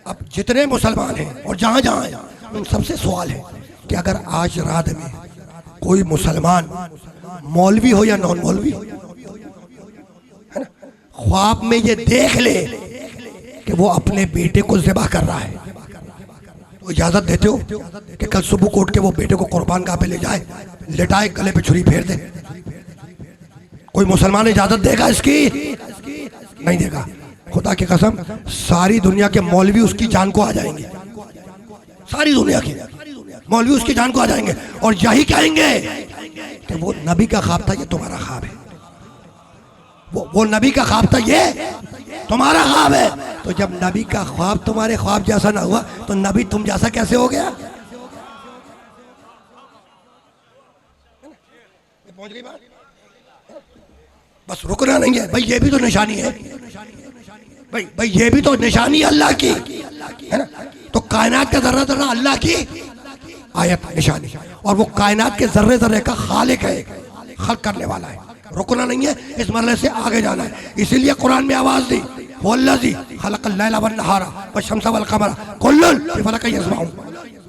अब जितने मुसलमान हैं और जहां जहां हैं, उन सबसे सवाल है कि अगर आज रात में कोई मुसलमान मौलवी हो या नॉन मौलवी हो, है ना, ख्वाब में ये देख ले कि वो अपने बेटे को ज़िबा कर रहा है, तो इजाजत देते हो कि कल सुबह को उठ के वो बेटे को कुर्बानगाह पे ले जाए, लेटाए, गले पे छुरी फेर दे? कोई मुसलमान इजाजत देगा इसकी? नहीं देगा। खुदा की कसम सारी दुनिया के मौलवी उसकी जान को आ जाएंगे, सारी दुनिया के मौलवी उसकी जान को आ जाएंगे और यही कहेंगे कि वो नबी का ख्वाब था, ये तुम्हारा ख्वाब है, वो नबी का ख्वाब था, ये तुम्हारा ख्वाब है। तो जब नबी का ख्वाब तुम्हारे ख्वाब जैसा ना हुआ तो नबी तुम जैसा कैसे हो गया? पहुंच गई बात? बस रुकना नहीं है भाई, ये भी तो निशानी है भाई ये भी तो निशानी अल्लाह की, है ना। तो कायनात का जर्रा जर्रा अल्लाह की आयत निशानी, और वो कायनात के जर्रे जर्रे का खालिक है, खल्क करने वाला है। रुकना नहीं है, इस मरहले से आगे जाना है। इसीलिए कुरान में आवाज दी, वल्लज़ी खलक़ल लैला वन नहारा वश्शम्सा वल क़मरा कुल्लुन फ़ी फ़लकिन यस्बहून।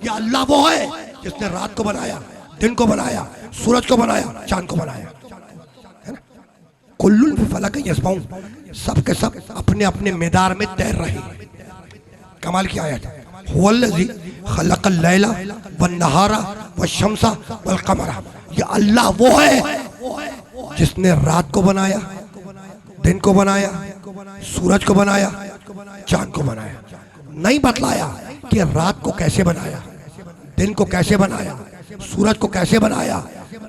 ये अल्लाह वो है जिसने रात को बनाया, दिन को बनाया, सूरज को बनाया, चांद को बनाया, है ना। कुल्लुन फ़ी फ़लकिन यस्बहून, सब के सब अपने अपने मैदार में तैर रहे। कमाल की आयत है। वल्लज़ी खलक़ल लैला वन नहारा वश्शम्सा वल क़मरा। ये अल्लाह वो है जिसने रात को बनाया, दिन को बनाया, सूरज को बनाया, चांद को बनाया। नहीं बतलाया कि रात को कैसे बनाया, दिन को कैसे बनाया, सूरज को कैसे बनाया,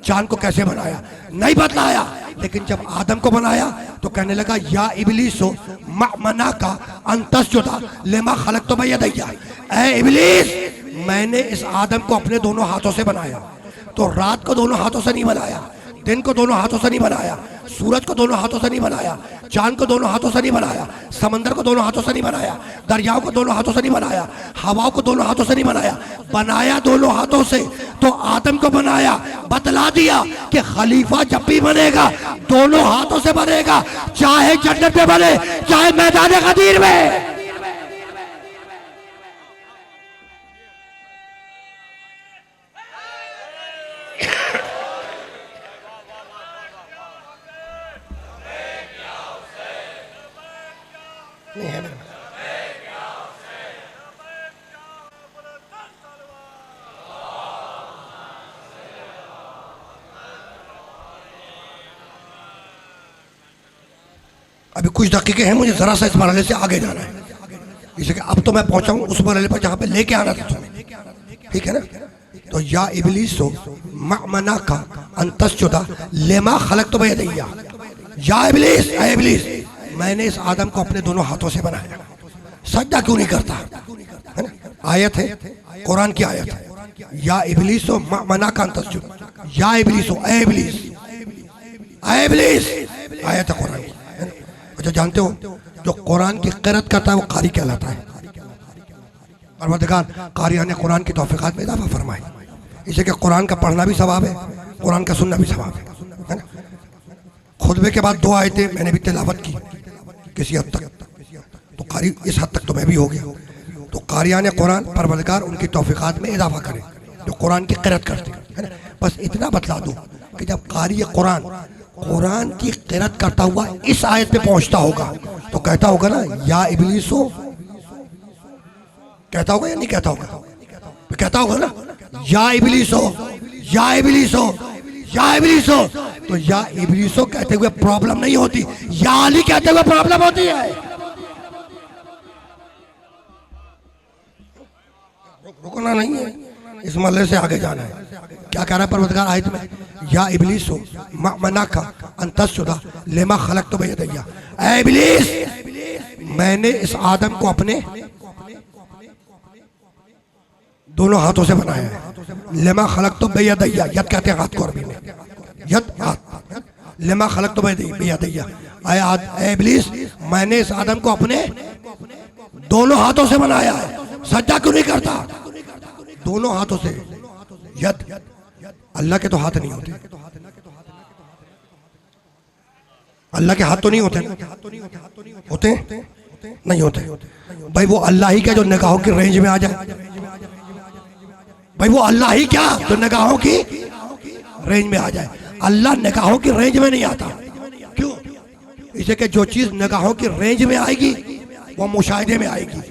चांद को कैसे बनाया, नहीं बतलाया। लेकिन जब आदम को बनाया तो कहने लगा या इब्लीसो मना का अंतस्जुदा लेमा खलक़तु बियदैया। ऐ इब्लीस, मैंने इस आदम को अपने दोनों हाथों से बनाया। तो रात को दोनों हाथों से नहीं बनाया, दिन को दोनों हाथों से नहीं बनाया, सूरज को दोनों हाथों से नहीं बनाया, चांद को दोनों हाथों से नहीं बनाया, समंदर को दोनों हाथों से नहीं बनाया, दरियाओं को दोनों हाथों से नहीं बनाया, हवाओं को दोनों हाथों से नहीं बनाया, बनाया दोनों हाथों से। तो आदम को बनाया, बतला दिया कि खलीफा जब भी बनेगा दोनों हाथों से बनेगा, चाहे जन्नत में बने चाहे मैदान गदीर में। नहीं है मेरे पास। अभी कुछ दकीके हैं, मुझे जरा सा इस मरहले से आगे जाना है, इसलिए अब तो मैं पहुंचा हूं उस मरहले पर जहां पे लेके आना था तुम्हें, ठीक है ना। तो या इब्लीसो मना का अंतस्जुदा लेमा खलक़तु बियदैया। या इब्लीस, ऐ इब्लीस, मैंने इस आदम को अपने दोनों हाथों से बनाया, सजदा क्यों नहीं करता, है ना। आयत है, कुरान की आयत है। या इब्लीसो मना का अंतस्जुद, या इब्लीसो, ऐ इब्लीस, ऐ इब्लीस, आयत है कुरान की। अच्छा जानते हो जो कुरान की क़िरात करता है वो कारी कहलाता है। परवरदिगार कारियाने कुरान की तौफ़ीक़ात में इजाफ़ा फरमाए, इसलिए कि कुरान का पढ़ना भी सवाब है, कुरान का सुनना भी सवाब है ना। खुतबे के बाद 2 आयतें मैंने भी तिलावत की किसी हद तक, तो कारी इस हद तक तो मैं भी हो गया। तो कारियाने कुरान परवरदिगार उनकी तौफ़ीक़ात में इजाफ़ा करें जो कुरान की क़िरात करते हैं, है ना। बस इतना बतला दूँ कि जब कारी कुरान की क़िरात करता हुआ इस आयत पे पहुंचता होगा तो कहता होगा ना या इब्लीसो, कहता होगा या नहीं कहता होगा? कहता होगा ना या इब्लीसो, या इब्लीसो, या इब्लीसो। तो या इब्लीसो कहते हुए प्रॉब्लम नहीं होती, या अली कहते हुए प्रॉब्लम होती है। रुकना नहीं है, इस मरले से आगे जाना है। क्या कह रहा है परवरदिगार आयत में, या इब्लीस हो मना का अंतस्जुदा लेमा खलक तो बेयदैया, ऐ इब्लीस मैंने इस आदम को अपने दोनों हाथों से बनाया है। लेमा खलक तो बेयदैया, यद कहते हैं हाथ को अरबी में, यद हाथ, लेमा खलक तो बेयदैया, ऐ इब्लीस मैंने इस आदम को अपने दोनों हाथों से बनाया है। सज्जा क्यों नहीं करता? दोनों हाथों से। यद अल्लाह के तो हाथ नहीं होते, अल्लाह के हाथ तो नहीं होते, होते नहीं होते भाई। वो अल्लाह ही क्या जो निगाहों की रेंज में आ जाए? भाई वो अल्लाह ही क्या जो निगाहों की रेंज में आ जाए? अल्लाह निगाहों की रेंज में नहीं आता। क्यों? इसे कि जो चीज निगाहों की रेंज में आएगी वो मुशाहिदे में आएगी,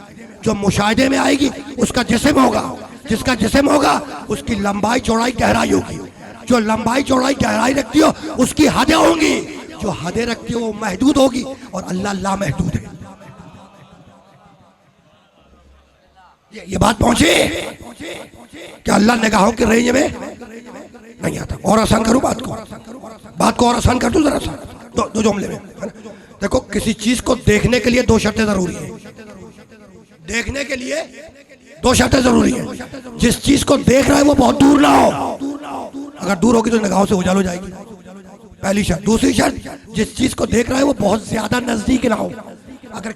जो मुशाहिदे में आएगी उसका जिस्म होगा, जिसका जिस्म होगा उसकी लंबाई चौड़ाई गहराई होगी, जो लंबाई चौड़ाई गहराई रखती हो उसकी हदें होंगी, जो हदें रखती हो वो महदूद होगी, और अल्लाह लामहदूद है। ये बात पहुंची कि अल्लाह निगाहों की रेंज में नहीं आता। और आसान करूं बात को और आसान कर दूं जरा सा, दो जुमले में। देखो किसी चीज को देखने के लिए दो शर्तें जरूरी है, देखने के लिए दो शर्तें जरूरी है। जिस चीज को देख रहा है वो बहुत दूर ना हो, अगर दूर होगी तो निगाहों से उजाल हो जाएगी, पहली शर्त। दूसरी शर्त, जिस चीज को देख रहा है वो बहुत ज्यादा नजदीक ना हो। अगर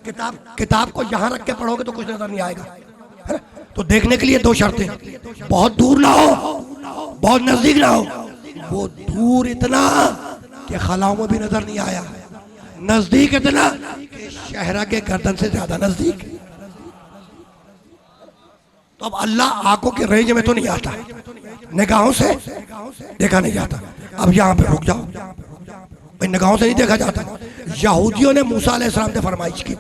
किताब को यहां रख के पढ़ोगे तो कुछ नजर नहीं आएगा, है ना? तो देखने के लिए दो शर्तें, बहुत दूर ना हो, बहुत नजदीक ना हो। वो दूर इतना कि खलाओं में भी नजर नहीं आया, नजदीक इतना कि शहरा के गर्दन से ज्यादा नजदीक। तो अब अल्लाह आंखों के रेंज में तो नहीं आता, निगाहों से देखा नहीं जाता। अब यहां पे रुक जाओ भाई, निगाहों से नहीं देखा जाता। यहूदियों ने मूसा अलैहिस्सलाम से फरमाइश की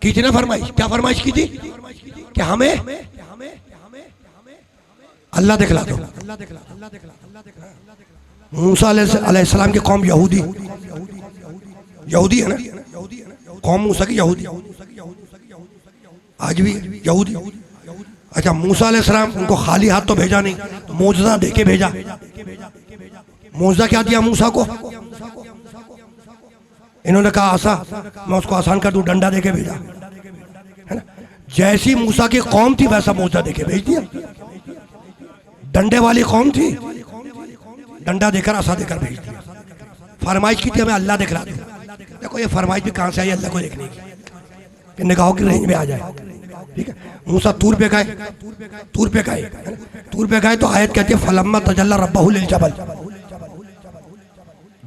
थी ना, फरमाइश क्या फरमाइश की थी कि हमें अल्लाह दिखला दो। मूसा अलैहिस्सलाम की कौम यहूदी है ना, कौम मूसा की यहूदी, आज भी यहूदी। अच्छा, मूसा अलैहिस्सलाम उनको खाली हाथ तो भेजा नहीं, मौजज़ा देके भेजा। मौजज़ा क्या दिया मूसा को? इन्होंने कहा आसा, मैं उसको आसान कर दूं, डंडा देके भेजा, है ना? जैसी मूसा की कौम थी वैसा मौजज़ा देके भेज दिया। डंडे वाली कौम थी, डंडा देकर आसा देकर भेज दिया। फरमाइश की थी हमें अल्लाह दिखला दो। देखो ये फरमाइश भी कहां से आई? अल्लाह को देखने की, कि निगाहों की रेंज में आ जाए। ठीक है, मूसा तूर पे गए, तूर पे गए तो आयत कहती है फलम्मा तजल्ला रब्बहु लिल जबल,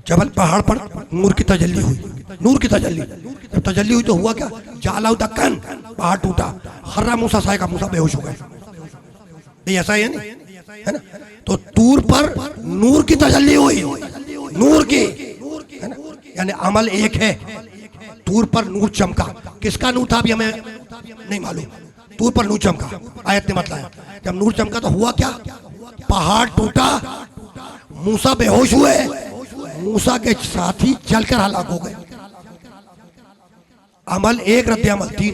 जबल पहाड़ पर नूर की तजल्ली हुई, नूर की तजल्ली। जब तजल्ली हुई तो हुआ क्या? जालाउ दक्कन, पहाड़ टूटा, खर्रा मूसा सायका, मूसा बेहोश हो गए। ये ऐसा है नहीं, है ना? तो तूर पर नूर की तजल्ली हुई, नूर की, है ना? यानी अमल एक है। तूर पर नूर चमका, किसका नूर था अभी हमें नहीं मालूम। तूर पर नूर चमका, आयत ने बताया। जब नूर चमका तो हुआ क्या? पहाड़ टूटा, मूसा बेहोश हुए, मूसा के साथी जलकर हलाक हो गए। अमल एक, रद्द अमल तीन,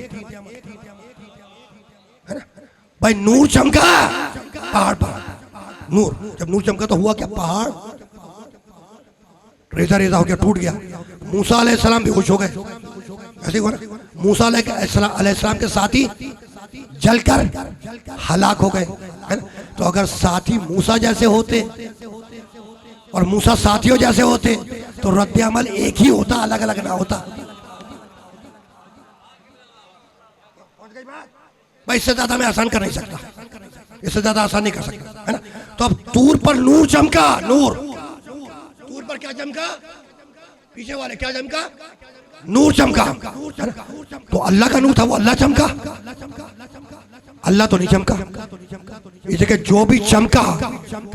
है ना भाई? नूर चमका पहाड़ पर, नूर, जब नूर चमका तो हुआ क्या? पहाड़ रेजा रेजा हो गया, टूट गया। मूसा अलैहिस्सलाम बेहोश हो गए, ऐसे हुआ ना? मूसा अलैहिस्सलाम के साथी जलकर हलाक हो गए, है ना? तो अगर साथी मूसा जैसे होते और मूसा साथियों जैसे होते तो रद्द अमल एक ही होता, अलग अलग ना होता। भाई इससे ज्यादा मैं आसान कर नहीं सकता, इससे ज्यादा आसान नहीं कर सकता, है ना? तो अब तूर पर नूर चमका, नूर, तूर पर क्या चमका? पीछे वाले क्या चमका? नूर चमका। तो अल्लाह का नूर था, वो अल्लाह चमका, अल्लाह तो नहीं चमका। इसे कि जो भी चमका,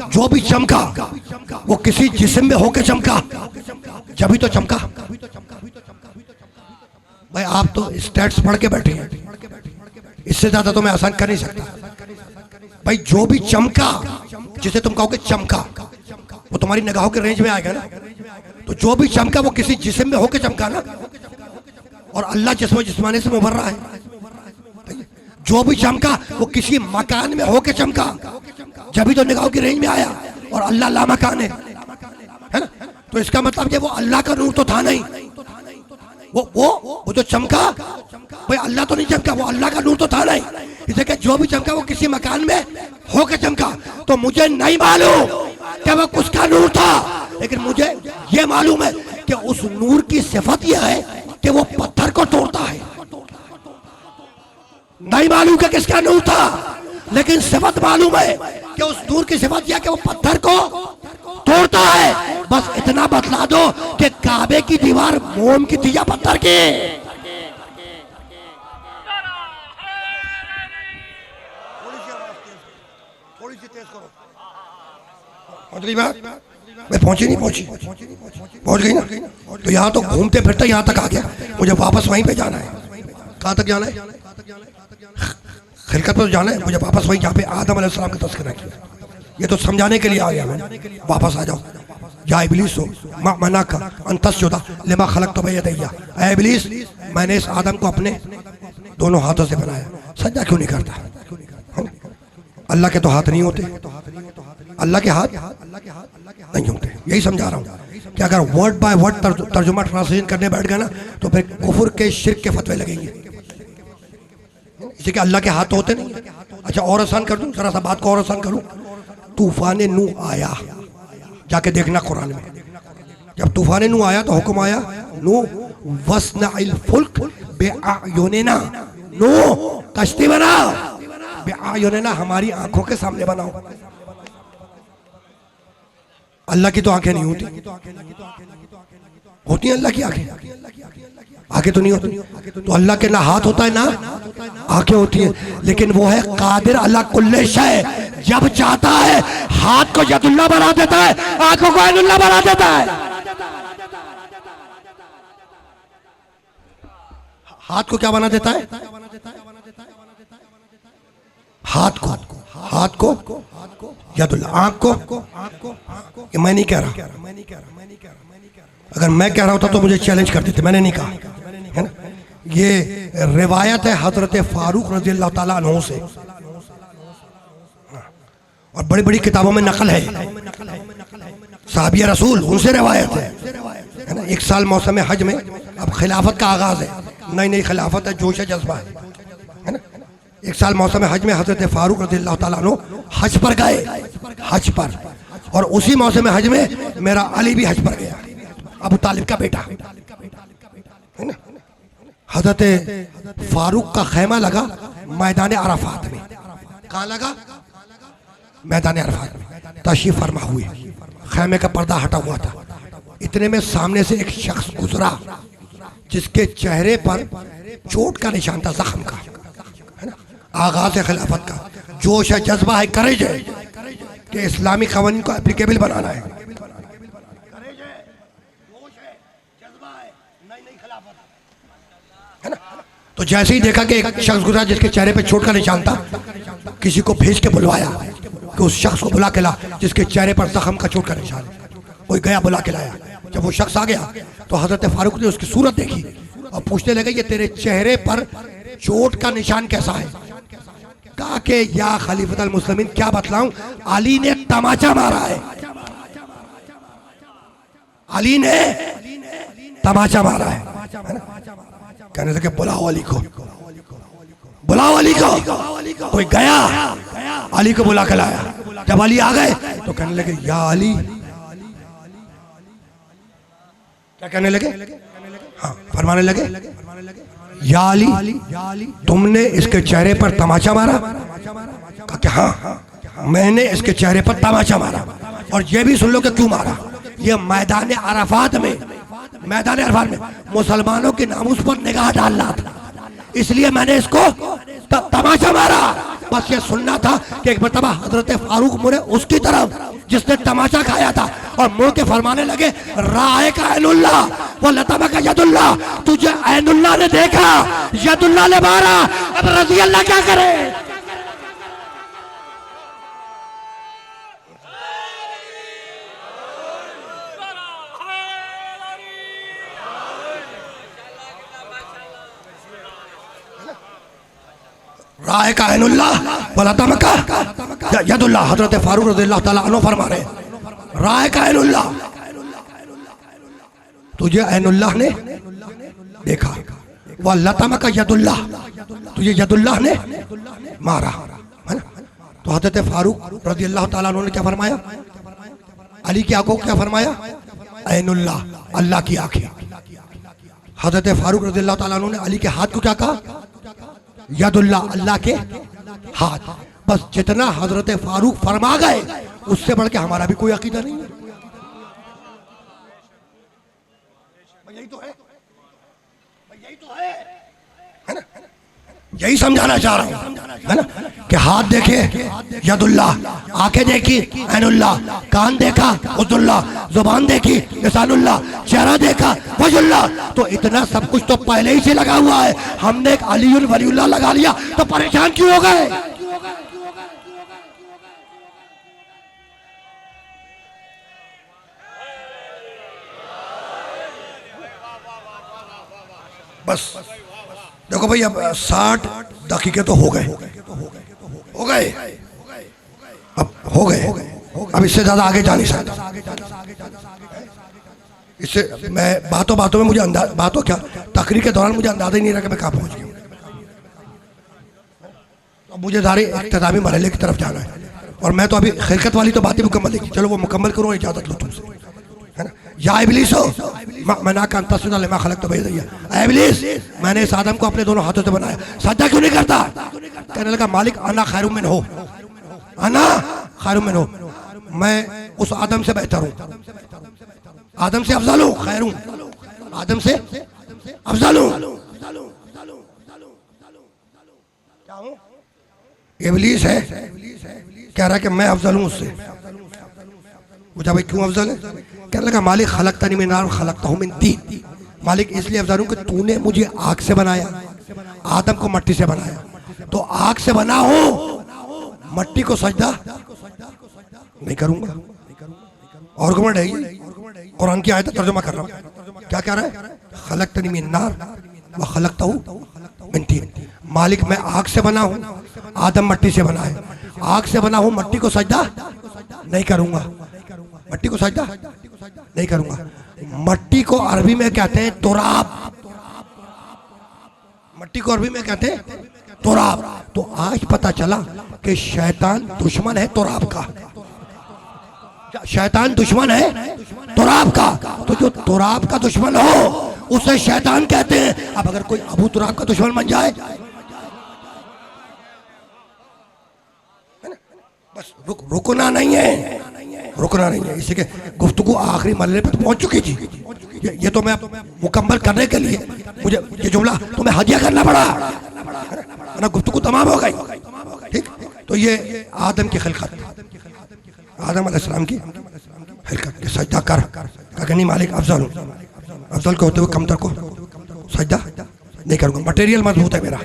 जो भी चमका वो किसी जिस्म में होके चमका, जब ही तो चमका। भाई आप तो स्टैट्स पढ़ के बैठे हैं, इससे ज्यादा तो मैं आसान कर नहीं सकता। भाई जो भी चमका, जिसे तुम कहोगे चमका, वो तुम्हारी निगाहों के रेंज में आएगा ना। तो जो भी चमका वो किसी जिस्म में होके चमका ना, और अल्लाह जिस्म जिस्माने से मुबर्रा है। जो भी चमका वो किसी मकान में होके चमका, जब भी तो निगाह की रेंज में आया। और अल्लाह लामकान है ना, तो इसका मतलब ये वो अल्लाह का नूर तो था नहीं, वो जो चमका भाई अल्लाह तो नहीं चमका, वो अल्लाह का नूर तो था नहीं। इसे कि जो भी चमका वो किसी मकान में होके चमका। तो मुझे नहीं मालूम कि वो किसका नूर था, लेकिन मुझे ये मालूम है कि उस नूर की सिफत यह है कि वो पत्थर को तोड़ता है। नहीं मालूम कि किसका नूर था, लेकिन सिफत मालूम है कि उस नूर की सिफत यह कि वो पत्थर को तोड़ता है। बस इतना बतला दो कि काबे की दीवार मोम की थी या पत्थर की। थोड़ी सी तेज करो। पहुंच गई बात? मैं पहुंची नहीं पहुंची? पहुंच गई ना? तो यहाँ तो घूमते फिरते यहाँ तक आ गया, मुझे वापस वहीं पे जाना है। कहाँ तक जाना है? खिलकत पर जाना है मुझे वापस वहीं जहाँ पे आदम अलैहिस्सलाम का तज़किरा किया। ये तो समझाने के लिए आ गया मैं, वापस आ जाओ। या इब्लीस हो मना का अंतस्जुदा लिमा खलक़्तु बियदैया, ऐ इब्लीस मैंने इस आदम को अपने दोनों हाथों से बनाया, सजदा क्यों नहीं करता? अल्लाह के तो हाथ नहीं होते, अल्लाह के हाथ नहीं होते। यही समझा रहा हूँ कि अगर वर्ड बाय वर्ड तर्जुमा ट्रांसलेशन करने बैठ गए ना तो फिर कुफर के शिर्क के फतवे लगेंगे। इसी के अल्लाह के हाथ होते नहीं। अच्छा और आसान कर दूं, जरा सा बात को और आसान करूं। तूफान नू आया, जाके देखना कुरान में, जब तूफान नू आया तो हुक्म आया नू वस्नइल फुल्क बिअयुनिना, नू कश्ती बनाओ, बिअयुनिना हमारी आंखों के सामने बनाओ। अल्लाह की तो आंखें नहीं होती, होती हैं अल्लाह की आंखें? आंखें तो नहीं होती। तो अल्लाह के ना हाथ होता है ना आंखें होती है, लेकिन वो है कादिर अला कुल्ले शै, जब चाहता है हाथ को यदुल्लाह बना देता है, आंखों को ऐनुल्लाह बना देता है। हाथ को क्या बना देता है? हाथ को यदुल्लाह, आंख को ये मैं नहीं कह रहा। अगर मैं कह रहा होता तो मुझे चैलेंज कर देते, मैंने नहीं कहा, है ना। ये रिवायत है हजरत फारूक रज़ी अल्लाह ताला अन्हु से, और बड़ी बड़ी किताबों में नकल है, साहबिया रसूल उनसे रिवायत है ना। एक साल मौसम हज में, अब खिलाफत का आगाज है, नई नई खिलाफत है, जोश जज्बा है ना। एक साल मौसम हज में हजरत फारूक रज़ी अल्लाह ताला अन्हु हज पर गए, हज पर, और उसी मौसम हज में मेरा अली भी हज पर गया, अबू तालिब का बेटा है ना। हजरत फारूक का खैमा लगा मैदान अराफात में। कहाँ लगा? मैदान अराफात में। तशरीफ फरमा हुए, खैमे का पर्दा हटा हुआ था, इतने में सामने से एक शख्स गुजरा जिसके चेहरे पर चोट का निशान था, जख्म का, है ना। आगाज है खिलाफत का, जोश है, जज्बा है, करेज है कि इस्लामी कवानीन को एप्लीकेबल बनाना है। तो जैसे ही देखा कि एक शख्स गुजरा जिसके चेहरे पे चोट का निशान था, किसी को भेज के बुलवाया कि उस शख्स को बुला के ला जिसके चेहरे पर जख्म का चोट का निशान है। कोई गया, बुला के लाया। जब वो शख्स आ गया तो हजरत फारूक ने उसकी सूरत देखी और पूछने लगे ये तेरे चेहरे पर चोट का निशान कैसा है? कहा कि या खलीफतुल मुस्लिमीन क्या बतलाऊं, अली ने तमाचा मारा है, अली ने तमाचा मारा है। कहने लगे बुलाओ अली को, बुलाओ अली को। कोई गया, अली को बुला के लाया। जब अली आ गए तो कहने लगे या अली, क्या कहने लगे? हाँ, फरमाने लगे या अली तुमने इसके चेहरे पर तमाचा मारा? कहा कि हाँ मैंने इसके चेहरे पर तमाचा मारा, और ये भी सुन लो कि क्यों मारा। ये मैदान अराफात में, मैदान अराफात में मुसलमानों के नामूस पर निगाह डालना था, इसलिए मैंने इसको तमाचा मारा। बस ये सुनना था कि एक मरतबा हजरत फारूक मुड़े उसकी तरफ जिसने तमाचा खाया था और मुड़ के फरमाने लगे राय का ऐनुल्लाह वो लतमा का यदुल्लाह, तुझे ऐनुल्लाह ने देखा, यदुल्लाह ने मारा, अब रज़ी अल्लाह क्या करे? राय का ऐनुल्लाह वलतम का यदुल्लाह। हजरत फारूक रज़ियल्लाहु ताला अन्हु फरमा रहे राय का ऐनुल्लाह, तुझे ऐनुल्लाह ने देखा, वह लतम का यदुल्लाह, तुझे यदुल्लाह ने मारा, है ना। तो हजरत फारूक रज़ियल्लाहु ताला अन्हु ने क्या फरमाया, अली की आंखों को क्या फरमाया, ऐनुल्लाह, अल्लाह की आंखें। हजरत फारूक रज़ियल्लाहु ताला अन्हु ने अली के हाथ को क्या कहा, यदुल्लाह, अल्लाह के हाथ। बस जितना हजरत फारूक फरमा गए उससे बढ़ के हमारा भी कोई अकीदा नहीं है। यही तो है, यही तो है ना, यही समझाना चाह रहा हूं, है ना, कि हाथ देखे यदुल्लाह, आंखें देखी ऐनुल्लाह, कान देखा उजुल्लाह, जुबान देखी लिसानुल्लाह, चेहरा देखा वजुल्लाह। तो इतना सब कुछ तो पहले ही से लगा हुआ है, हमने एक अलीउल वलीउल्लाह लगा लिया तो परेशान क्यों हो गए। बस देखो भाई, अब 60 दाखिके तो हो गए, अब हो गए, अब इससे ज्यादा आगे जा नहीं सकता। इससे मैं बातों बातों में मुझे अंदाज, बातों क्या तकरीर के दौरान मुझे अंदाजा ही नहीं रहा कि मैं कहाँ पहुंच गया। तो मुझे सारे इख्तितामी मरहले की तरफ जाना है, और मैं तो अभी खिलकत वाली तो बातें मुकम्मल देखी, चलो वो मुकम्मल करूँ, इजाजत लो तुमसे, है ना। या इब्लीस हो मना का अंतस्ना लिमा खलक तो भेज दिया, इब्लीस मैंने इस आदम को अपने दोनों हाथों से बनाया, सजदा क्यों नहीं करता। कहने लगा मालिक अना खैरुम मिन हो, अना खैरुम मिन हो, मैं उस आदम से बेहतर हूँ, आदम से अफजल हूँ, खैर हूँ, आदम से अफजल हूँ। इब्लीस है कह रहा है कि मैं अफजल हूँ उससे। पूछा भाई क्यों अफजल है, कहने लगा मालिक खलकतनी मिन नार खलकतहु मिन तीन, मालिक इसलिए अफजल हूँ कि तूने मुझे आग से बनाया, आदम को मट्टी से बनाया, तो आग से बना हो मट्टी को सजदा नहीं करूंगा। और घमंड है ये, कुरान की आयत तर्जुमा कर रहा हूँ, क्या कह रहा है, खलकतनी मिन नार व खलकतहु मिन तीन, मालिक मैं आग से बना हूँ, आदम मट्टी से बना है, आग से बना हूँ, मट्टी को सजदा नहीं करूंगा, मट्टी को सजदा नहीं करूंगा। मट्टी को अरबी में कहते हैं तुराब, मट्टी को अरबी में कहते हैं तुराब। तो आज पता चला कि शैतान दुश्मन है तुराब का, शैतान दुश्मन है तुराब का। तो जो तुराब का दुश्मन हो उसे शैतान कहते हैं। अब अगर कोई अबू तुराब का दुश्मन बन जाए, बस रुकना नहीं है, रुकना नहीं है। इसी के गुफ्तगू आखिरी मरहले पर पहुंच चुकी थी। ये तो मैं मुकम्मल करने के लिए मुझे ये जुमला तुम्हें हदिया करना पड़ा, ना गुफ्तगू तमाम हो गई। ठीक, तो ये आदम की खिलकत, आदम अलैहिस्सलाम की खिलकत के सजदा कर, कहा नहीं मालिक अफजल हूँ, अफजल को होते हुए कमतर को सजदा नहीं करूँगा। मटेरियल मजबूत है मेरा,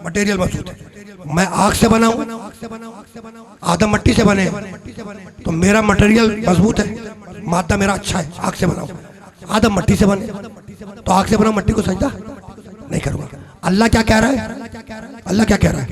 मटेरियल मजबूत है, मैं आग से बना हूँ, आदम मट्टी से बने, तो मेरा मटेरियल मजबूत है, मादा मेरा अच्छा है, आग से बनाऊं। आदम मट्टी से बने तो आग से बनाऊं, मट्टी को सजदा नहीं करूंगा। अल्लाह क्या कह रहा है, अल्लाह क्या कह रहा है,